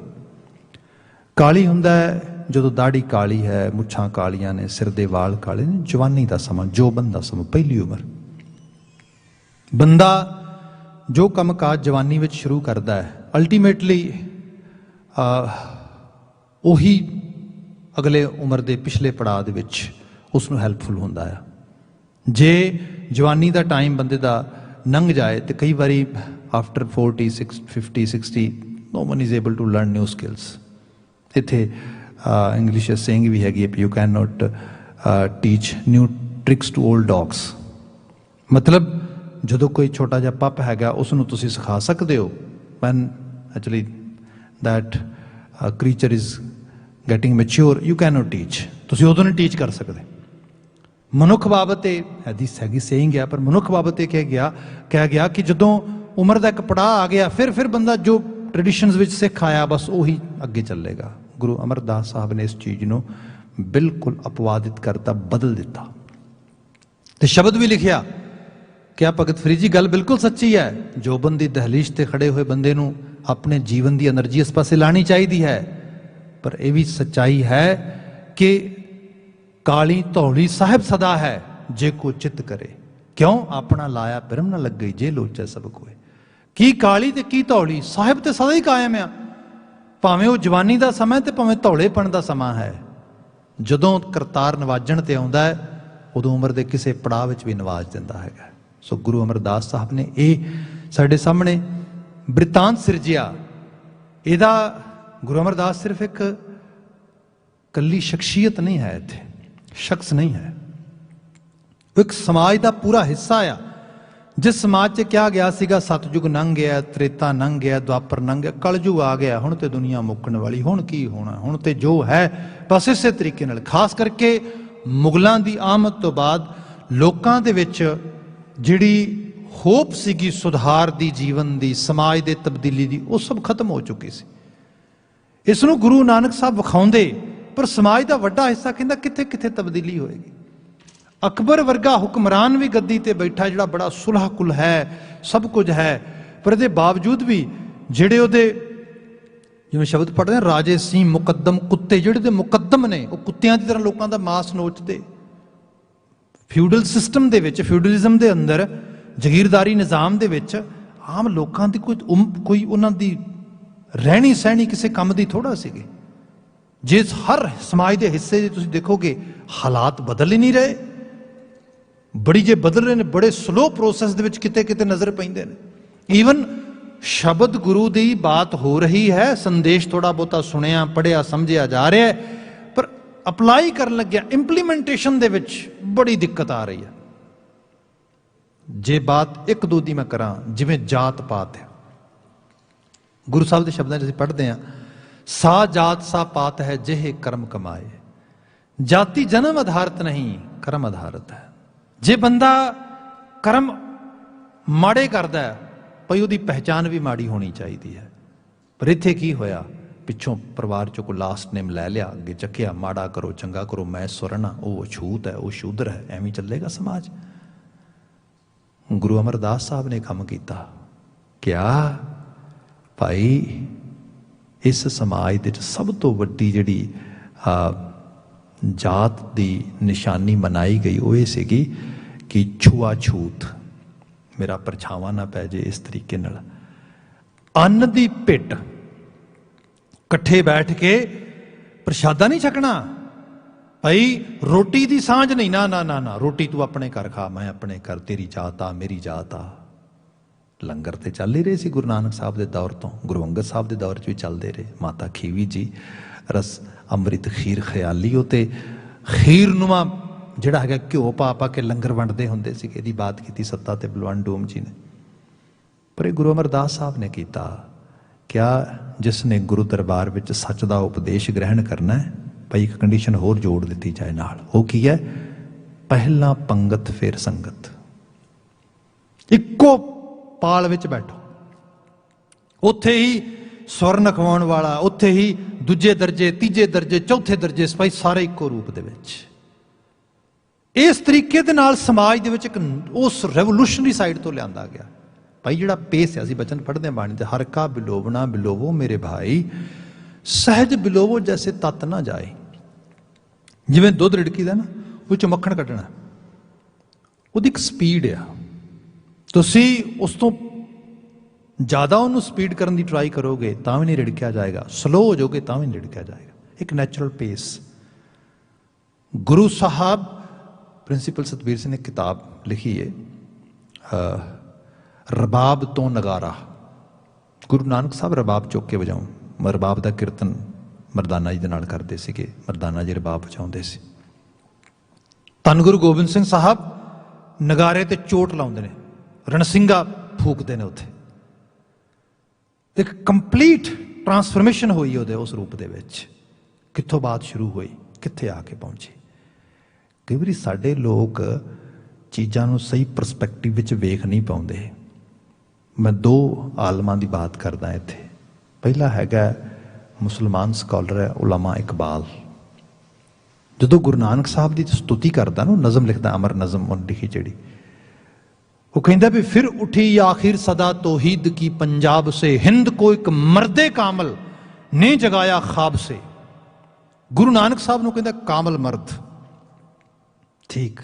ਕਾਲੀ ਹੁੰਦਾ ਹੈ ਜਦੋਂ ਦਾੜੀ ਕਾਲੀ ਹੈ, ਮੁੱਛਾਂ ਕਾਲੀਆਂ ਨੇ, ਸਿਰ ਦੇ ਵਾਲ ਕਾਲੇ ਨੇ, ਜਵਾਨੀ ਦਾ ਸਮਾਂ, ਜੋਬਨ ਦਾ ਸਮਾਂ, ਪਹਿਲੀ ਉਮਰ। ਬੰਦਾ ਜੋ ਕੰਮ ਕਾਜ ਜਵਾਨੀ ਵਿੱਚ ਸ਼ੁਰੂ ਕਰਦਾ ਹੈ, ਅਲਟੀਮੇਟਲੀ ਉਹੀ ਅਗਲੇ ਉਮਰ ਦੇ ਪਿਛਲੇ ਪੜਾਅ ਦੇ ਵਿੱਚ ਉਸ ਨੂੰ ਹੈਲਪਫੁਲ ਹੁੰਦਾ ਹੈ। ਜੇ ਜਵਾਨੀ ਦਾ ਟਾਈਮ ਬੰਦੇ ਦਾ ਲੰਘ ਜਾਏ ਤੇ ਕਈ ਵਾਰੀ after 40, 50, 60 no one is able to learn new skills। ਇੱਥੇ ਇੰਗਲਿਸ਼ ਸੇਇੰਗ ਵੀ ਹੈਗੀ ਹੈ, you can not teach new tricks to old dogs. ਮਤਲਬ ਜਦੋਂ ਕੋਈ ਛੋਟਾ ਜਿਹਾ ਪੱਪ ਹੈਗਾ ਉਸ ਨੂੰ ਤੁਸੀਂ ਸਿਖਾ ਸਕਦੇ ਹੋ, when actually that creature is getting mature you can not teach. ਤੁਸੀਂ ਉਦੋਂ ਨਹੀਂ ਟੀਚ ਕਰ ਸਕਦੇ। ਮਨੁੱਖ ਬਾਬਤ ਇਹ ਹਦੀਸ ਹੈਗੀ, ਸੇਇੰਗ ਹੈ, ਪਰ ਮਨੁੱਖ ਬਾਬਤ ਇਹ ਕਿਹਾ ਗਿਆ ਕਿ ਜਦੋਂ ਉਮਰ ਦਾ ਇੱਕ ਪੜਾਅ ਆ ਗਿਆ, ਫਿਰ ਬੰਦਾ ਜੋ ਟ੍ਰੈਡੀਸ਼ਨਸ ਵਿੱਚ ਸਿੱਖ ਆਇਆ ਬਸ ਉਹੀ ਅੱਗੇ ਚੱਲੇਗਾ। ਗੁਰੂ ਅਮਰਦਾਸ ਸਾਹਿਬ ਨੇ ਇਸ ਚੀਜ਼ ਨੂੰ ਬਿਲਕੁਲ ਅਪਵਾਦਿਤ ਕਰਤਾ, ਬਦਲ ਦਿੱਤਾ। ਤੇ ਸ਼ਬਦ ਵੀ ਲਿਖਿਆ ਕਿ ਭਗਤ ਫਰੀਦ ਜੀ ਗੱਲ ਬਿਲਕੁਲ ਸੱਚੀ ਹੈ। ਜੋਬਨ ਦੀ ਦਹਲੀਜ਼ ਤੇ ਖੜੇ ਹੋਏ ਬੰਦੇ ਨੂੰ ਆਪਣੇ ਜੀਵਨ ਦੀ એનર્ਜੀ ਇਸ ਪਾਸੇ ਲਾਣੀ ਚਾਹੀਦੀ ਹੈ, ਪਰ ਇਹ ਵੀ ਸੱਚਾਈ ਹੈ ਕਿ ਕਾਲੀ ਧੌਲੀ ਸਾਹਿਬ ਸਦਾ ਹੈ, ਜੇ ਕੋ ਚਿੱਤ ਕਰੇ, ਕਿਉਂ ਆਪਣਾ ਲਾਇਆ ਪਿਰਮ ਨਾ ਲੱਗੇ, ਜੇ ਲੋਚੈ ਸਭ ਕੋਏ। ਕੀ ਕਾਲੀ ਤੇ ਕੀ ਧੌਲੀ, ਸਾਹਿਬ ਤੇ ਸਦਾ ਹੀ ਕਾਇਮ ਆ, ਭਾਵੇਂ ਉਹ ਜਵਾਨੀ ਦਾ ਸਮਾਂ ਤੇ ਭਾਵੇਂ ਧੌਲੇਪਣ ਦਾ ਸਮਾਂ ਹੈ। ਜਦੋਂ ਕਰਤਾਰ ਨਵਾਜਣ ਤੇ ਆਉਂਦਾ ਹੈ ਉਦੋਂ ਉਮਰ ਦੇ ਕਿਸੇ ਪੜਾਅ ਵਿੱਚ ਵੀ ਨਵਾਜ ਦਿੰਦਾ ਹੈਗਾ। ਸੋ ਗੁਰੂ ਅਮਰਦਾਸ ਸਾਹਿਬ ਨੇ ਇਹ ਸਾਡੇ ਸਾਹਮਣੇ ਬ੍ਰਿਤਾਂਤ ਸਿਰਜਿਆ। ਇਹਦਾ ਗੁਰੂ ਅਮਰਦਾਸ ਸਿਰਫ ਇੱਕ ਕੱਲੀ ਸ਼ਖਸੀਅਤ ਨਹੀਂ ਹੈ, ਇੱਥੇ ਸ਼ਖਸ ਨਹੀਂ ਹੈ, ਉਹ ਇੱਕ ਸਮਾਜ ਦਾ ਪੂਰਾ ਹਿੱਸਾ ਆ। ਜਿਸ ਸਮਾਜ 'ਚ ਕਿਹਾ ਗਿਆ ਸੀਗਾ ਸਤਯੁਗ ਲੰਘ ਗਿਆ, ਤ੍ਰੇਤਾ ਲੰਘ ਗਿਆ, ਦੁਆਪਰ ਲੰਘ ਗਿਆ, ਕਲਯੁਗ ਆ ਗਿਆ, ਹੁਣ ਤੇ ਦੁਨੀਆ ਮੁੱਕਣ ਵਾਲੀ, ਹੁਣ ਕੀ ਹੋਣਾ, ਹੁਣ ਤੇ ਜੋ ਹੈ ਬਸ ਇਸੇ ਤਰੀਕੇ ਨਾਲ। ਖਾਸ ਕਰਕੇ ਮੁਗਲਾਂ ਦੀ ਆਮਦ ਤੋਂ ਬਾਅਦ ਲੋਕਾਂ ਦੇ ਵਿੱਚ ਜਿਹੜੀ ਹੋਪ ਸੀਗੀ ਸੁਧਾਰ ਦੀ, ਜੀਵਨ ਦੀ, ਸਮਾਜ ਦੇ ਤਬਦੀਲੀ ਦੀ, ਉਹ ਸਭ ਖਤਮ ਹੋ ਚੁੱਕੀ ਸੀ। ਇਸ ਨੂੰ ਗੁਰੂ ਨਾਨਕ ਸਾਹਿਬ ਵਿਖਾਉਂਦੇ, ਪਰ ਸਮਾਜ ਦਾ ਵੱਡਾ ਹਿੱਸਾ ਕਹਿੰਦਾ ਕਿੱਥੇ ਕਿੱਥੇ ਤਬਦੀਲੀ ਹੋਏਗੀ। ਅਕਬਰ ਵਰਗਾ ਹੁਕਮਰਾਨ ਵੀ ਗੱਦੀ ਤੇ ਬੈਠਾ, ਜਿਹੜਾ ਬੜਾ ਸੁਲਹ ਕੁਲ ਹੈ, ਸਭ ਕੁਝ ਹੈ, ਪਰ ਇਹਦੇ ਬਾਵਜੂਦ ਵੀ ਜਿਹੜੇ ਉਹਦੇ, ਜਿਵੇਂ ਸ਼ਬਦ ਪੜ੍ਹਦੇ ਨੇ, ਰਾਜੇ ਸੀ ਮੁਕੱਦਮ ਕੁੱਤੇ, ਜਿਹੜੇ ਦੇ ਮੁਕੱਦਮ ਨੇ ਉਹ ਕੁੱਤਿਆਂ ਦੀ ਤਰ੍ਹਾਂ ਲੋਕਾਂ ਦਾ ਮਾਸ ਨੋਚਦੇ। ਫਿਊਡਲ ਸਿਸਟਮ ਦੇ ਵਿੱਚ, ਫਿਊਡਲਿਜ਼ਮ ਦੇ ਅੰਦਰ, ਜਗੀਰਦਾਰੀ ਨਿਜ਼ਾਮ ਦੇ ਵਿੱਚ ਆਮ ਲੋਕਾਂ ਦੀ ਕੋਈ ਉਹਨਾਂ ਦੀ ਰਹਿਣੀ ਸਹਿਣੀ ਕਿਸੇ ਕੰਮ ਦੀ ਥੋੜ੍ਹਾ ਸੀਗੀ। ਜੇ ਹਰ ਸਮਾਜ ਦੇ ਹਿੱਸੇ ਜੇ ਤੁਸੀਂ ਦੇਖੋਗੇ ਹਾਲਾਤ ਬਦਲ ਹੀ ਨਹੀਂ ਰਹੇ, ਬੜੀ ਜੇ ਬਦਲ ਰਹੇ ਨੇ, ਬੜੇ ਸਲੋ ਪ੍ਰੋਸੈਸ ਦੇ ਵਿੱਚ ਕਿਤੇ ਕਿਤੇ ਨਜ਼ਰ ਪੈਂਦੇ ਨੇ। ਈਵਨ ਸ਼ਬਦ ਗੁਰੂ ਦੀ ਬਾਤ ਹੋ ਰਹੀ ਹੈ, ਸੰਦੇਸ਼ ਥੋੜਾ ਬਹੁਤਾ ਸੁਣਿਆ, ਪੜ੍ਹਿਆ, ਸਮਝਿਆ ਜਾ ਰਿਹਾ ਹੈ, ਪਰ ਅਪਲਾਈ ਕਰਨ ਲੱਗਿਆ, ਇੰਪਲੀਮੈਂਟੇਸ਼ਨ ਦੇ ਵਿੱਚ ਬੜੀ ਦਿੱਕਤ ਆ ਰਹੀ ਹੈ। ਜੇ ਬਾਤ ਇੱਕ ਦੋ ਦੀ ਮੈਂ ਕਰਾਂ, ਜਿਵੇਂ ਜਾਤ ਪਾਤ ਹੈ, ਗੁਰੂ ਸਾਹਿਬ ਦੇ ਸ਼ਬਦਾਂ 'ਚ ਅਸੀਂ ਪੜ੍ਹਦੇ ਹਾਂ, ਸਾ ਜਾਤ ਸਾ ਪਾਤ ਹੈ ਜਿਹੇ ਕਰਮ ਕਮਾਏ, ਜਾਤੀ ਜਨਮ ਆਧਾਰਿਤ ਨਹੀਂ ਕਰਮ ਆਧਾਰਿਤ ਹੈ। ਜੇ ਬੰਦਾ ਕਰਮ ਮਾੜੇ ਕਰਦਾ ਹੈ, ਭਈ ਉਹਦੀ ਪਹਿਚਾਨ ਵੀ ਮਾੜੀ ਹੋਣੀ ਚਾਹੀਦੀ ਹੈ। पर इत्थे की होया, पिछों परिवार चों कोई लास्ट नेम लै लिया, अगे चक्या, माड़ा करो चंगा करो, मैं सुरना, वो अछूत है, वो शूद्र है, एवं चलेगा समाज। गुरु अमरदास साहब ने काम किया, क्या भाई इस समाज दे सब तो वड्डी जिहड़ी जात दी निशानी मनाई गई वो ये सीगी कि छुआछूत, मेरा परछावां ना पै जे इस तरीके नाल। अन्न दी पिट, कट्ठे बैठ के प्रशादा नहीं छकना भाई, रोटी दी सांझ नहीं, ना ना ना ना, रोटी तू अपने घर खा, मैं अपने घर, तेरी जात आ मेरी जात आ। लंगर तो चल ही रहे सी गुरु नानक साहब के दौर तो, गुरु अंगद साहब के दौर च भी चलते रहे। माता खीवी जी रस अंमृत खीर खयाली, वो तो खीर नुमा जिहड़ा है घ्यो पा पा के लंगर वंडते होंदे सी। इहदी बात की सत्ता ते बलवंत डूम जी ने, पर ये गुरु अमरदास साहब ने किया। क्या जिसने गुरु दरबार में सच का उपदेश ग्रहण करना है, भाई एक कंडीशन होर जोड़ दी जाए नाल, वो की है, पहला पंगत फिर संगत। इक्को पाल विच बैठो, उत्थे ही सुर नखवाउण वाला, उत्थे ही दूजे दर्जे, तीजे दर्जे, चौथे दर्जे सिपाही, सारे इक्को रूप दे विच। इस तरीके दे नाल समाज दे विच एक उस रेवोल्यूशनरी साइड तो लिआंदा गया। भाई जिहड़ा पेस है, असीं बचन पढ़दे बाणी ते, हर का बिलोवना बिलोवो मेरे भाई, सहज बिलोवो जैसे तत ना जाए। जिवें दुध रिड़कीदा ना, वो चों मक्खण कड्ढना, ਉਹਦੀ ਇੱਕ ਸਪੀਡ ਆ, ਤੁਸੀਂ ਉਸ ਤੋਂ ਜ਼ਿਆਦਾ ਉਹਨੂੰ ਸਪੀਡ ਕਰਨ ਦੀ ਟਰਾਈ ਕਰੋਗੇ ਤਾਂ ਵੀ ਨਹੀਂ ਰਿੜਕਿਆ ਜਾਏਗਾ, ਸਲੋ ਹੋ ਜਾਓਗੇ ਤਾਂ ਵੀ ਨਹੀਂ ਰਿੜਕਿਆ ਜਾਏਗਾ। ਇੱਕ ਨੈਚੁਰਲ ਪੇਸ। ਗੁਰੂ ਸਾਹਿਬ ਪ੍ਰਿੰਸੀਪਲ ਸਤਬੀਰ ਸਿੰਘ ਨੇ ਕਿਤਾਬ ਲਿਖੀ ਹੈ ਰਬਾਬ ਤੋਂ ਨਗਾਰਾ। ਗੁਰੂ ਨਾਨਕ ਸਾਹਿਬ ਰਬਾਬ ਚੁੱਕ ਕੇ ਵਜਾਉਣ, ਰਬਾਬ ਦਾ ਕੀਰਤਨ ਮਰਦਾਨਾ ਜੀ ਦੇ ਨਾਲ ਕਰਦੇ ਸੀਗੇ, ਮਰਦਾਨਾ ਜੀ ਰਬਾਬ ਵਜਾਉਂਦੇ ਸੀ। ਧੰਨ ਗੁਰੂ ਗੋਬਿੰਦ ਸਿੰਘ ਸਾਹਿਬ ਨਗਾਰੇ ਤੇ ਚੋਟ ਲਾਉਂਦੇ ਨੇ, ਰਣਸਿੰਘਾ ਫੂਕਦੇ ਨੇ ਉੱਥੇ। ਇੱਕ ਕੰਪਲੀਟ ਟਰਾਂਸਫਰਮੇਸ਼ਨ ਹੋਈ ਉਹਦੇ ਉਸ ਰੂਪ ਦੇ ਵਿੱਚ। ਕਿੱਥੋਂ ਬਾਤ ਸ਼ੁਰੂ ਹੋਈ, ਕਿੱਥੇ ਆ ਕੇ ਪਹੁੰਚੀ। ਕਈ ਵਾਰੀ ਸਾਡੇ ਲੋਕ ਚੀਜ਼ਾਂ ਨੂੰ ਸਹੀ ਪਰਸਪੈਕਟਿਵ ਵਿੱਚ ਵੇਖ ਨਹੀਂ ਪਾਉਂਦੇ। ਮੈਂ ਦੋ ਆਲਮਾਂ ਦੀ ਬਾਤ ਕਰਦਾ ਇੱਥੇ। ਪਹਿਲਾ ਹੈਗਾ ਮੁਸਲਮਾਨ ਸਕਾਲਰ ਹੈ ਉਲਾਮਾ ਇਕਬਾਲ। ਜਦੋਂ ਗੁਰੂ ਨਾਨਕ ਸਾਹਿਬ ਦੀ ਸਤੁਤੀ ਕਰਦਾ ਨਾ, ਨਜ਼ਮ ਲਿਖਦਾ, ਅਮਰ ਨਜ਼ਮ ਉਹਨੇ ਲਿਖੀ ਜਿਹੜੀ, वो कहता भी फिर उठी आखिर सदा तौहीद की पंजाब से, हिंद को एक मर्दे कामल ने जगाया ख्वाब से। गुरु नानक साहब ਨੂੰ ਕਹਿੰਦਾ ਕਾਮਲ ਮਰਦ। ਠੀਕ,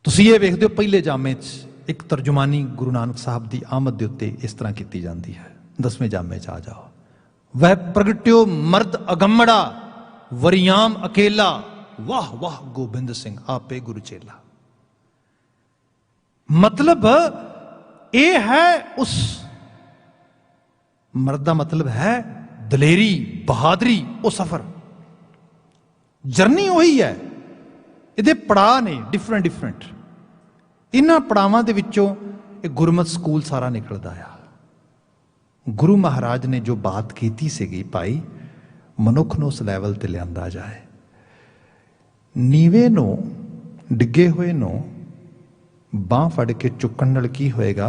ਤੁਸੀਂ ਇਹ ਵੇਖਦੇ ਹੋ ਪਹਿਲੇ ਜਾਮੇ 'ਚ ਇੱਕ ਤਰਜਮਾਨੀ ਗੁਰੂ ਨਾਨਕ ਸਾਹਿਬ ਦੀ ਆਮਦ ਦੇ ਉੱਤੇ ਇਸ ਤਰ੍ਹਾਂ ਕੀਤੀ ਜਾਂਦੀ ਹੈ। 10ਵੇਂ ਜਾਮੇ 'ਚ ਆ ਜਾਓ, ਵਹ ਪ੍ਰਗਟਿਓ ਮਰਦ ਅਗੰਮੜਾ ਵਰਿਆਮ ਅਕੇਲਾ, ਵਾਹ ਵਾਹ ਗੋਬਿੰਦ ਸਿੰਘ ਆਪੇ ਗੁਰੂ ਚੇਲਾ। मतलब यह है उस मर्द का मतलब है दलेरी, बहादुरी, वो सफर, जर्नी वही है। ये पड़ाव ने डिफरेंट डिफरेंट। इन्हां पड़ावां दे विचों एक गुरमत स्कूल सारा निकलदा आ। गुरु महाराज ने जो बात कीती सीगी, भाई मनुख नूं उस लैवल ते लिआंदा जाए। नीवे नूं, डिगे होए नूं बांह फड़ के चुकन नाल की होएगा,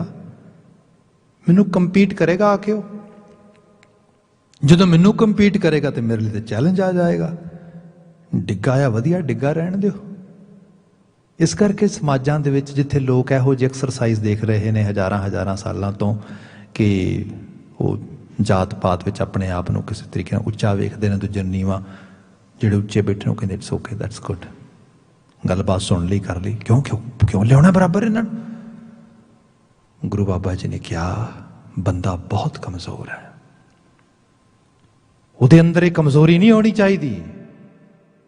मैनू कंपीट करेगा आके। जो मैनू कंपीट करेगा तो मेरे लिए तो चैलेंज आ जाएगा। डिग्गा आ वधिया, डिग्गा रहन दिओ। इस करके समाजां दे विच जिथे लोग इहो जी एक्सरसाइज देख रहे हैं हज़ारां हज़ारां सालां तो कि वो जात पात विच अपने आप नूं किसी तरीके नाल उच्चा वेखदे ने, दूजे नीवां, जिहड़े उच्चे बैठे कहंदे इट्स ओके, दैट्स गुड, गलबात सुन ली, कर ली, क्यों क्यों क्यों लिया बराबर इन्हां। गुरु बाबा जी ने कहा बंदा बहुत कमजोर है, ਉਹਦੇ अंदर एक कमजोरी नहीं होनी चाहिए।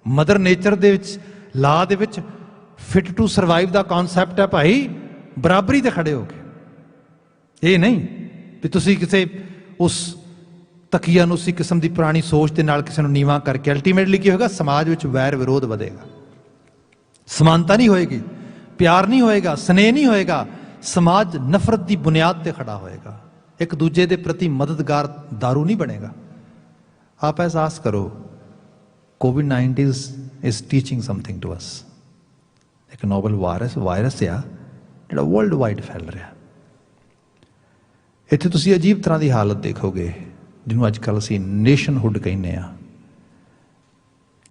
मदर नेचर दे विच, ला दे विच फिट टू सरवाइव दा कॉन्सैप्ट है भाई, बराबरी ते खड़े हो गए। ये नहीं भी तुसी किसी उस तकिया नूं उसी किस्म की पुरानी सोच के नाल किसी नूं नीवां करके, अल्टीमेटली की होगा समाज विच वैर विरोध वधेगा, समानता नहीं होएगी, प्यार नहीं होएगा, स्नेह नहीं होएगा, समाज नफरत की बुनियाद पर खड़ा होएगा, एक दूजे के प्रति मददगार दारू नहीं बनेगा। आप एहसास करो, कोविड-19 is teaching something to us. एक नोवल वायरस आ जिहड़ा वर्ल्ड वाइड फैल रहा। ਇੱਥੇ ਤੁਸੀਂ ਅਜੀਬ ਤਰ੍ਹਾਂ ਦੀ ਹਾਲਤ ਦੇਖੋਗੇ ਜਿਹਨੂੰ ਅੱਜ ਕੱਲ੍ਹ ਅਸੀਂ ਨੇਸ਼ਨਹੁੱਡ ਕਹਿੰਦੇ ਹਾਂ।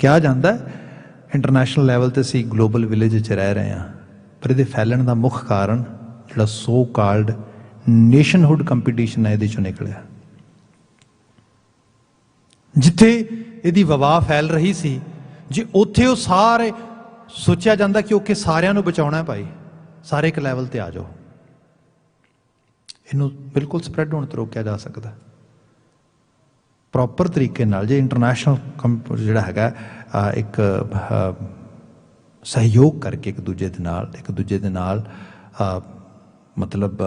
ਕਿਹਾ ਜਾਂਦਾ ਇੰਟਰਨੈਸ਼ਨਲ ਲੈਵਲ 'ਤੇ ਅਸੀਂ ਗਲੋਬਲ ਵਿਲੇਜ 'ਚ ਰਹਿ ਰਹੇ ਹਾਂ, ਪਰ ਇਹਦੇ ਫੈਲਣ ਦਾ ਮੁੱਖ ਕਾਰਨ ਜਿਹੜਾ ਸੋ ਕਾਲਡ ਨੇਸ਼ਨਹੁੱਡ ਕੰਪੀਟੀਸ਼ਨ ਹੈ ਇਹਦੇ 'ਚੋਂ ਨਿਕਲਿਆ। ਜਿੱਥੇ ਇਹਦੀ ਵਬਾ ਫੈਲ ਰਹੀ ਸੀ, ਜੇ ਉੱਥੇ ਉਹ ਸਾਰੇ ਸੋਚਿਆ ਜਾਂਦਾ ਕਿ ਓਕੇ ਸਾਰਿਆਂ ਨੂੰ ਬਚਾਉਣਾ ਭਾਈ, ਸਾਰੇ ਇੱਕ ਲੈਵਲ 'ਤੇ ਆ ਜਾਓ, ਇਹਨੂੰ ਬਿਲਕੁਲ ਸਪਰੈਡ ਹੋਣ ਤੋਂ ਰੋਕਿਆ ਜਾ ਸਕਦਾ ਪ੍ਰੋਪਰ ਤਰੀਕੇ ਨਾਲ। ਜੇ ਇੰਟਰਨੈਸ਼ਨਲ ਜਿਹੜਾ ਹੈਗਾ ਇੱਕ ਸਹਿਯੋਗ ਕਰਕੇ ਇੱਕ ਦੂਜੇ ਦੇ ਨਾਲ ਮਤਲਬ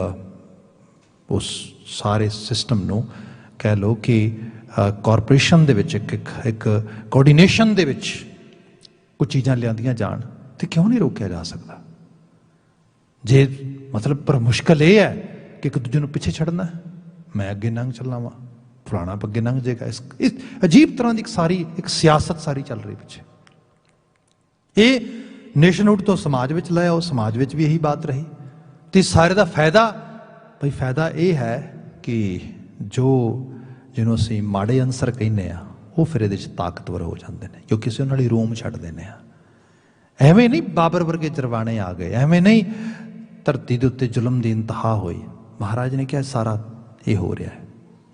ਉਸ ਸਾਰੇ ਸਿਸਟਮ ਨੂੰ ਕਹਿ ਲਓ ਕਿ ਕਾਰਪੋਰੇਸ਼ਨ ਦੇ ਵਿੱਚ ਇੱਕ ਕੋਆਰਡੀਨੇਸ਼ਨ ਦੇ ਵਿੱਚ ਕੁਝ ਚੀਜ਼ਾਂ ਲਿਆਂਦੀਆਂ ਜਾਣ ਤੇ ਕਿਉਂ ਨਹੀਂ ਰੋਕਿਆ ਜਾ ਸਕਦਾ। ਜੇ ਮਤਲਬ ਪਰ ਮੁਸ਼ਕਲ ਇਹ ਹੈ ਕਿ ਇੱਕ ਦੂਜੇ ਨੂੰ ਪਿੱਛੇ ਛੱਡਣਾ, ਮੈਂ ਅੱਗੇ ਲੰਘ ਚੱਲਾਂ ਵਾਂ, ਫਲਾਣਾ ਅੱਗੇ ਲੰਘ ਜਾਏਗਾ। ਇਸ ਅਜੀਬ ਤਰ੍ਹਾਂ ਦੀ ਇੱਕ ਸਿਆਸਤ ਸਾਰੀ ਚੱਲ ਰਹੀ ਪਿੱਛੇ। ਇਹ ਨੇਸ਼ਨਹੁੱਡ ਤੋਂ ਸਮਾਜ ਵਿੱਚ ਲੈ ਆਓ, ਸਮਾਜ ਵਿੱਚ ਵੀ ਇਹੀ ਬਾਤ ਰਹੀ। ਤੇ ਸਾਰੇ ਦਾ ਫਾਇਦਾ ਇਹ ਹੈ ਕਿ ਜਿਹਨੂੰ ਅਸੀਂ ਮਾੜੇ ਅਨਸਰ ਕਹਿੰਦੇ ਆ, ਉਹ ਫਿਰ ਇਹਦੇ 'ਚ ਤਾਕਤਵਰ ਹੋ ਜਾਂਦੇ ਨੇ, ਕਿਉਂਕਿ ਅਸੀਂ ਉਹਨਾਂ ਲਈ ਰੋਮ ਛੱਡ ਦਿੰਦੇ ਹਾਂ। ਐਵੇਂ ਨਹੀਂ ਬਾਬਰ ਵਰਗੇ ਜਰਵਾਣੇ ਆ ਗਏ, ਐਵੇਂ ਨਹੀਂ ਧਰਤੀ ਦੇ ਉੱਤੇ ਜ਼ੁਲਮ ਦੀ ਇੰਤਹਾ ਹੋਈ। ਮਹਾਰਾਜ ਨੇ ਕਿਹਾ ਸਾਰਾ ਇਹ ਹੋ ਰਿਹਾ ਹੈ।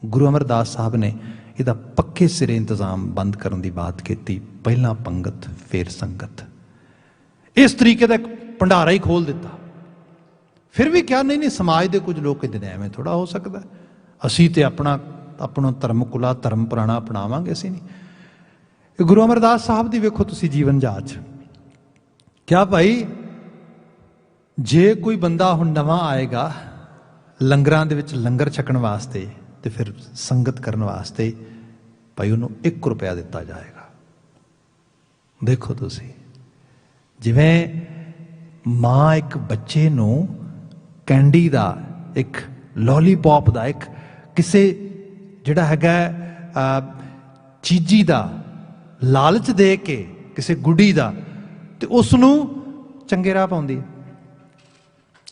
ਗੁਰੂ ਅਮਰਦਾਸ ਸਾਹਿਬ ਨੇ ਇਹਦਾ ਪੱਕੇ ਸਿਰੇ ਇੰਤਜ਼ਾਮ ਬੰਦ ਕਰਨ ਦੀ ਬਾਤ ਕੀਤੀ। ਪਹਿਲਾਂ ਪੰਗਤ ਫਿਰ ਸੰਗਤ, ਇਸ ਤਰੀਕੇ ਦਾ ਇੱਕ ਭੰਡਾਰਾ ਹੀ ਖੋਲ ਦਿੱਤਾ। ਫਿਰ ਵੀ ਕਿਹਾ ਨਹੀਂ ਸਮਾਜ ਦੇ ਕੁਝ ਲੋਕ ਕਹਿੰਦੇ ਨੇ ਐਵੇਂ ਥੋੜਾ ਹੋ ਸਕਦਾ, ਅਸੀਂ ਤੇ ਆਪਣਾ ਧਰਮ ਕੁਲਾ ਧਰਮ ਪੁਰਾਣਾ ਅਪਣਾਵਾਂਗੇ, ਅਸੀਂ ਨਹੀਂ। ਗੁਰੂ ਅਮਰਦਾਸ ਸਾਹਿਬ ਦੀ ਵੇਖੋ ਤੁਸੀਂ ਜੀਵਨ ਜਾਚ। ਕਿਆ ਭਾਈ ਜੇ ਕੋਈ ਬੰਦਾ ਹੁਣ ਨਵਾਂ ਆਏਗਾ ਲੰਗਰਾਂ ਦੇ ਵਿੱਚ ਲੰਗਰ ਛਕਣ ਵਾਸਤੇ ਤੇ ਫਿਰ ਸੰਗਤ ਕਰਨ ਵਾਸਤੇ, ਭਾਈ ਉਹਨੂੰ 1 ਰੁਪਇਆ ਦਿੱਤਾ ਜਾਏਗਾ। ਦੇਖੋ ਤੁਸੀਂ, ਜਿਵੇਂ ਮਾਂ ਇੱਕ ਬੱਚੇ ਨੂੰ ਕੈਂਡੀ ਦਾ, ਇੱਕ ਲੋਲੀਪੌਪ ਦਾ, ਇੱਕ ਕਿਸੇ ਜਿਹੜਾ ਹੈਗਾ ਚੀਜ਼ੀ ਦਾ ਲਾਲਚ ਦੇ ਕੇ, ਕਿਸੇ ਗੁੱਡੀ ਦਾ, ਤੇ ਉਸ ਨੂੰ ਚੰਗੇ ਰਾਹ ਪਾਉਂਦੀ।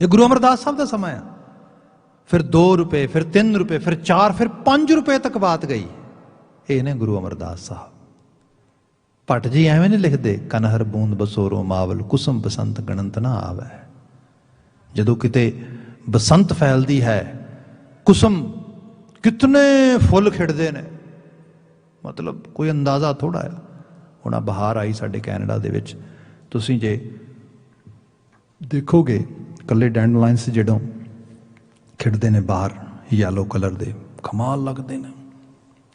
ਇਹ ਗੁਰੂ ਅਮਰਦਾਸ ਸਾਹਿਬ ਦਾ ਸਮਾਂ ਆ। ਫਿਰ 2 ਰੁਪਏ, ਫਿਰ 3 ਰੁਪਏ, ਫਿਰ 4, ਫਿਰ 5 ਰੁਪਏ ਤੱਕ ਬਾਤ ਗਈ। ਇਹ ਨੇ ਗੁਰੂ ਅਮਰਦਾਸ ਸਾਹਿਬ। ਭੱਟ ਜੀ ਐਵੇਂ ਨਹੀਂ ਲਿਖਦੇ, ਕਨਹਰ ਬੂੰਦ ਬਸੋਰੋ ਮਾਵਲ ਕੁਸਮ ਬਸੰਤ ਗਣੰਤ ਨਾ ਆਵੈ। ਜਦੋਂ ਕਿਤੇ ਬਸੰਤ ਫੈਲਦੀ ਹੈ, ਕੁਸਮ ਕਿਤਨੇ ਫੁੱਲ ਖਿੜਦੇ ਨੇ, ਮਤਲਬ ਕੋਈ ਅੰਦਾਜ਼ਾ ਥੋੜਾ ਆ। ਹੁਣ ਬਹਾਰ ਆਈ ਸਾਡੇ ਕੈਨੇਡਾ ਦੇ ਵਿੱਚ, ਤੁਸੀਂ ਜੇ ਦੇਖੋਗੇ ਇਕੱਲੇ ਡੈਂਡਲਾਈਨਸ ਜਦੋਂ ਖਿੜਦੇ ਨੇ ਬਾਹਰ ਯੈਲੋ ਕਲਰ ਦੇ, ਕਮਾਲ ਲੱਗਦੇ ਨੇ।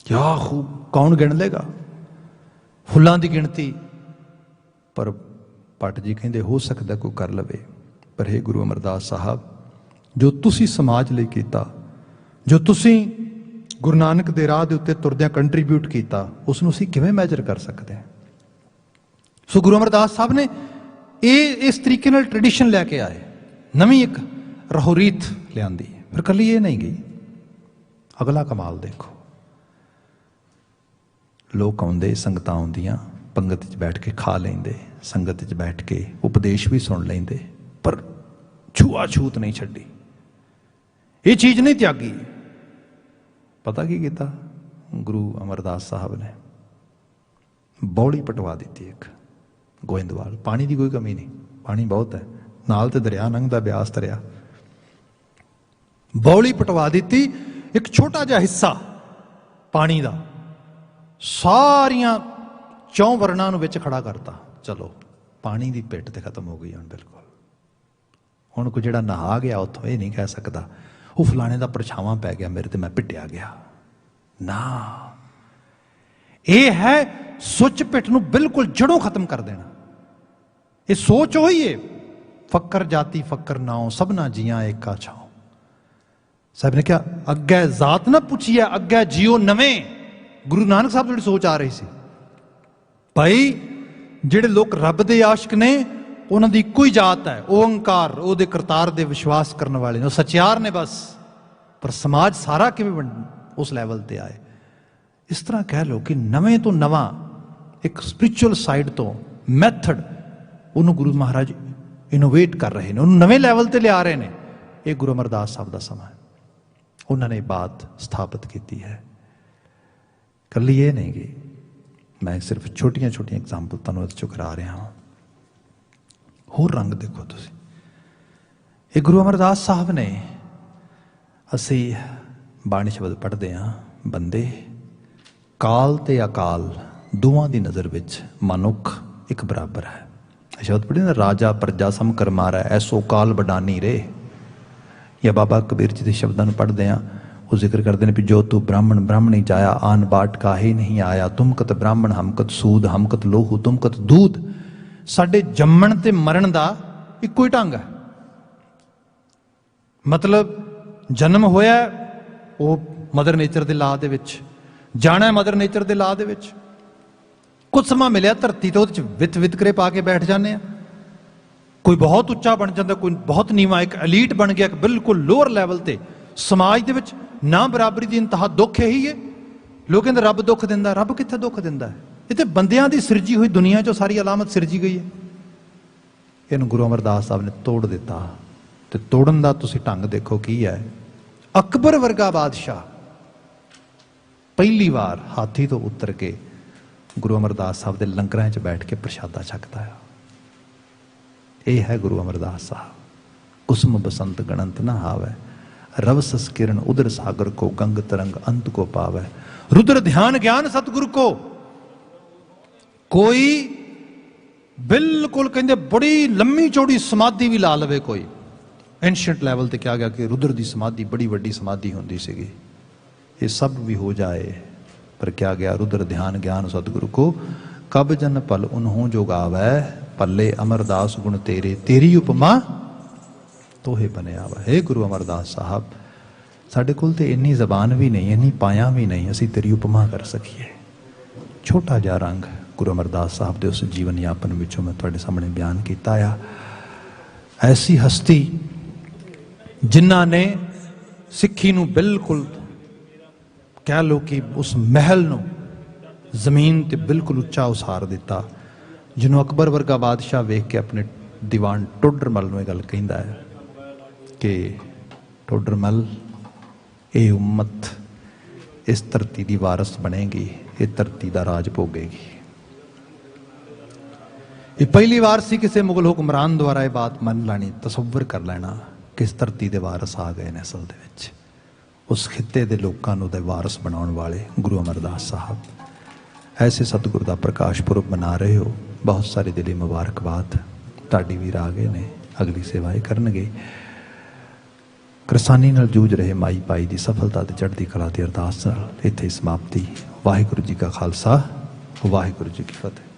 ਕਿਆ ਖੂਬ, ਕੌਣ ਗਿਣ ਲੇਗਾ ਫੁੱਲਾਂ ਦੀ ਗਿਣਤੀ। ਪਰ ਭੱਟ ਜੀ ਕਹਿੰਦੇ ਹੋ ਸਕਦਾ ਕੋਈ ਕਰ ਲਵੇ, ਪਰ ਇਹ ਗੁਰੂ ਅਮਰਦਾਸ ਸਾਹਿਬ, ਜੋ ਤੁਸੀਂ ਸਮਾਜ ਲਈ ਕੀਤਾ, ਜੋ ਤੁਸੀਂ ਗੁਰੂ ਨਾਨਕ ਦੇ ਰਾਹ ਦੇ ਉੱਤੇ ਤੁਰਦਿਆਂ ਕੰਟਰੀਬਿਊਟ ਕੀਤਾ, ਉਸ ਨੂੰ ਅਸੀਂ ਕਿਵੇਂ ਮੈਜਰ ਕਰ ਸਕਦੇ ਹਾਂ। ਸੋ ਗੁਰੂ ਅਮਰਦਾਸ ਸਾਹਿਬ ਨੇ ਇਸ ਤਰੀਕੇ ਨਾਲ ਟ੍ਰੈਡੀਸ਼ਨ ਲੈ ਕੇ ਆਏ, ਨਵੀਂ ਇੱਕ ਰਹੋਰੀਤ ਲਿਆਂਦੀ। ਫਿਰ ਇਕੱਲੀ ਇਹ ਨਹੀਂ ਗਈ, ਅਗਲਾ ਕਮਾਲ ਦੇਖੋ। ਲੋਕ ਆਉਂਦੇ, ਸੰਗਤਾਂ ਆਉਂਦੀਆਂ, ਪੰਗਤ 'ਚ ਬੈਠ ਕੇ ਖਾ ਲੈਂਦੇ, ਸੰਗਤ 'ਚ ਬੈਠ ਕੇ ਉਪਦੇਸ਼ ਵੀ ਸੁਣ ਲੈਂਦੇ, ਪਰ ਛੂਆ ਛੂਤ ਨਹੀਂ ਛੱਡੀ, ਇਹ ਚੀਜ਼ ਨਹੀਂ ਤਿਆਗੀ। ਪਤਾ ਕੀ ਕੀਤਾ ਗੁਰੂ ਅਮਰਦਾਸ ਸਾਹਿਬ ਨੇ? ਬੌਲੀ ਪਟਵਾ ਦਿੱਤੀ ਇੱਕ ਗੋਇੰਦਵਾਲ। ਪਾਣੀ ਦੀ ਕੋਈ ਕਮੀ ਨਹੀਂ, ਪਾਣੀ ਬਹੁਤ ਹੈ, ਨਾਲ ਤੇ ਦਰਿਆ ਲੰਘਦਾ, ਬਿਆਸ ਦਰਿਆ। ਬੌਲੀ ਪਟਵਾ ਦਿੱਤੀ, ਇੱਕ ਛੋਟਾ ਜਿਹਾ ਹਿੱਸਾ ਪਾਣੀ ਦਾ, ਸਾਰੀਆਂ 4 ਵਰਨਾਂ ਨੂੰ ਵਿੱਚ ਖੜਾ ਕਰਤਾ। ਚਲੋ ਪਾਣੀ ਦੀ ਪਿੱਟ ਤੇ ਖਤਮ ਹੋ ਗਈ ਹੁਣ ਬਿਲਕੁਲ। ਹੁਣ ਕੋਈ ਜਿਹੜਾ ਨਹਾ ਗਿਆ ਉੱਥੋਂ ਇਹ ਨਹੀਂ ਕਹਿ ਸਕਦਾ ਉਹ ਫਲਾਣੇ ਦਾ ਪਰਛਾਵਾਂ ਪੈ ਗਿਆ ਮੇਰੇ ਤੇ, ਮੈਂ ਪਿੱਟਿਆ ਗਿਆ ਨਾ। ਇਹ ਹੈ ਸੁੱਚ ਪਿੱਟ ਨੂੰ ਬਿਲਕੁਲ ਜੜੋਂ ਖਤਮ ਕਰ ਦੇਣਾ। ਇਹ ਸੋਚ ਉਹੀ ਹੈ, ਫੱਕਰ ਜਾਤੀ ਫੱਕਰ ਨਾਉ ਸਭਨਾ ਜੀਆਂ ਏਕਾ ਛਾਉ। ਸਾਹਿਬ ਨੇ ਕਿਹਾ ਅੱਗੇ ਜ਼ਾਤ ਨਾ ਪੁੱਛੀਏ, ਅੱਗੇ ਜਿਉ ਨਵੇਂ। ਗੁਰੂ ਨਾਨਕ ਸਾਹਿਬ ਜਿਹੜੀ ਸੋਚ ਆ ਰਹੀ ਸੀ, ਭਾਈ ਜਿਹੜੇ ਲੋਕ ਰੱਬ ਦੇ ਆਸ਼ਿਕ ਨੇ ਉਹਨਾਂ ਦੀ ਇੱਕੋ ਹੀ ਜਾਤ ਹੈ, ਓੰਕਾਰ, ਉਹਦੇ ਕਰਤਾਰ ਦੇ ਵਿਸ਼ਵਾਸ ਕਰਨ ਵਾਲੇ ਨੇ, ਉਹ ਸੱਚਿਆਰ ਨੇ ਬਸ। ਪਰ ਸਮਾਜ ਸਾਰਾ ਕਿਵੇਂ ਉਸ ਲੈਵਲ ਤੇ ਆਏ? ਇਸ ਤਰ੍ਹਾਂ ਕਹਿ ਲਓ ਕਿ ਨਵੇਂ ਤੋਂ ਨਵਾਂ ਇੱਕ ਸਪਿਰਿਚੁਅਲ ਸਾਈਡ ਤੋਂ ਮੈਥਡ ਉਹਨੂੰ ਗੁਰੂ ਮਹਾਰਾਜ ਇਨੋਵੇਟ ਕਰ ਰਹੇ ਨੇ, ਉਹਨੂੰ ਨਵੇਂ ਲੈਵਲ ਤੇ ਲਿਆ ਰਹੇ ਨੇ। ਇਹ ਗੁਰੂ ਅਮਰਦਾਸ ਸਾਹਿਬ ਦਾ ਸਮਾਂ ਹੈ। उन्होंने बात स्थापित की है। कली ये नहीं गी, मैं सिर्फ छोटिया छोटिया एग्जाम्पल तुहानूं इहदे चों करा रहा हाँ। होर रंग देखो तुसीं, ये गुरु अमरदास साहब ने, असी बाणी शब्द पढ़ते हाँ, बंदे काल ते अकाल दोवां दी नज़र विच मनुख एक बराबर है। शब्द पढ़ी ना, राजा प्रजा सम कर मारा ऐसो काल बडानी रे। या बाबा कबीर जी के शब्दों को पढ़ते हैं, वो जिक्र करते हैं भी जो तू ब्राह्मण ब्राह्मणी जाया आन बाट का ही नहीं आया, तुम कत ब्राह्मण हम कत सूद हम कत लोहू तुम कत दूध। साडे जम्मण ते मरण दा इक्को ही ढंग है। मतलब जन्म होया वो मदर नेचर के ला दे विच, जाना है मदर नेचर के ला दे विच। कुछ समा मिलिया धरती तो वित वितकरे पा के बैठ जाने, कोई बहुत उच्चा बन जाता, कोई बहुत नीवा, एक एलीट बन गया, एक बिल्कुल लोअर लैवल ते। समाज दे विच ना बराबरी की इंतहा दुख यही है। लोग कहते रब दुख दिंदा, रब कित्थे दुख दिंदा है? ये तो बंदियां दी सिरजी हुई दुनिया चो सारी अलामत सिरजी गई है। इन्हूं गुरु अमरदास साहब ने तोड़ दिता। तो तोड़न का तुसीं ढंग देखो की है। अकबर वर्गा बादशाह पहली बार हाथी तो उतर के गुरु अमरदास साहब के लंगरां च बैठ के प्रशादा छकता है। यह है गुरु अमरदास साहब। कुसुम बसंत गणंत न हावै, रव सस किरण उदर सागर को, गंग तरंग अंत को पावै, रुद्र ध्यान ज्ञान सतगुरु को। कोई बिल्कुल कहते बड़ी लंबी चौड़ी समाधि भी ला लवे, कोई एंशियंट लैवल ते क्या गया कि रुद्र की समाधि बड़ी वड्डी समाधि होंदी सीगी, ये सब भी हो जाए, पर क्या गया रुद्र ध्यान ज्ञान सतगुरु को। कब जन पल उन्हों जो गावै, पल्ले अमरदास गुण तेरे, तेरी उपमा तोहे बने आवा। हे गुरु अमरदास साहब, साडे कोल ते इन्नी जबान भी नहीं, इन्नी पाया भी नहीं, असी तेरी उपमा कर सकीए। छोटा जिहा रंग गुरु अमरदास साहब के उस जीवन यापन विचों मैं तुहाडे सामने बयान किया आ। ऐसी हस्ती जिन्हां ने सिक्खी नूं बिल्कुल कह लो कि उस महल नूं जमीन ते बिल्कुल उच्चा उसार दिता, जिन्हों अकबर वर्गा बादशाह वेख के अपने दीवान टोडरमल नूं गल कहंदा है कि टोडरमल ये उम्मत इस धरती की वारस बनेगी, ये धरती का राज भोगेगी। ये पहली बार सी किसी मुगल हुक्मरान द्वारा यह बात मन लैनी, तसव्वुर कर लेना कि इस धरती के वारस आ गए ने। असल दे विच उस खिते के लोगों दे वारस बनाने वाले गुरु अमरदास साहब ऐसे सतगुरु का प्रकाश पुरब मना रहे हो। बहुत सारी दिली मुबारकबाद। ताड़ी वीर आ गए ने, अगली सेवाएं करनगे। किरसानी नाल जूझ रहे माई पाई की सफलता ते चढ़ती कला की अरदास नाल इत्थे समाप्ति। वाहिगुरू जी का खालसा, वाहिगुरू जी की फतेह।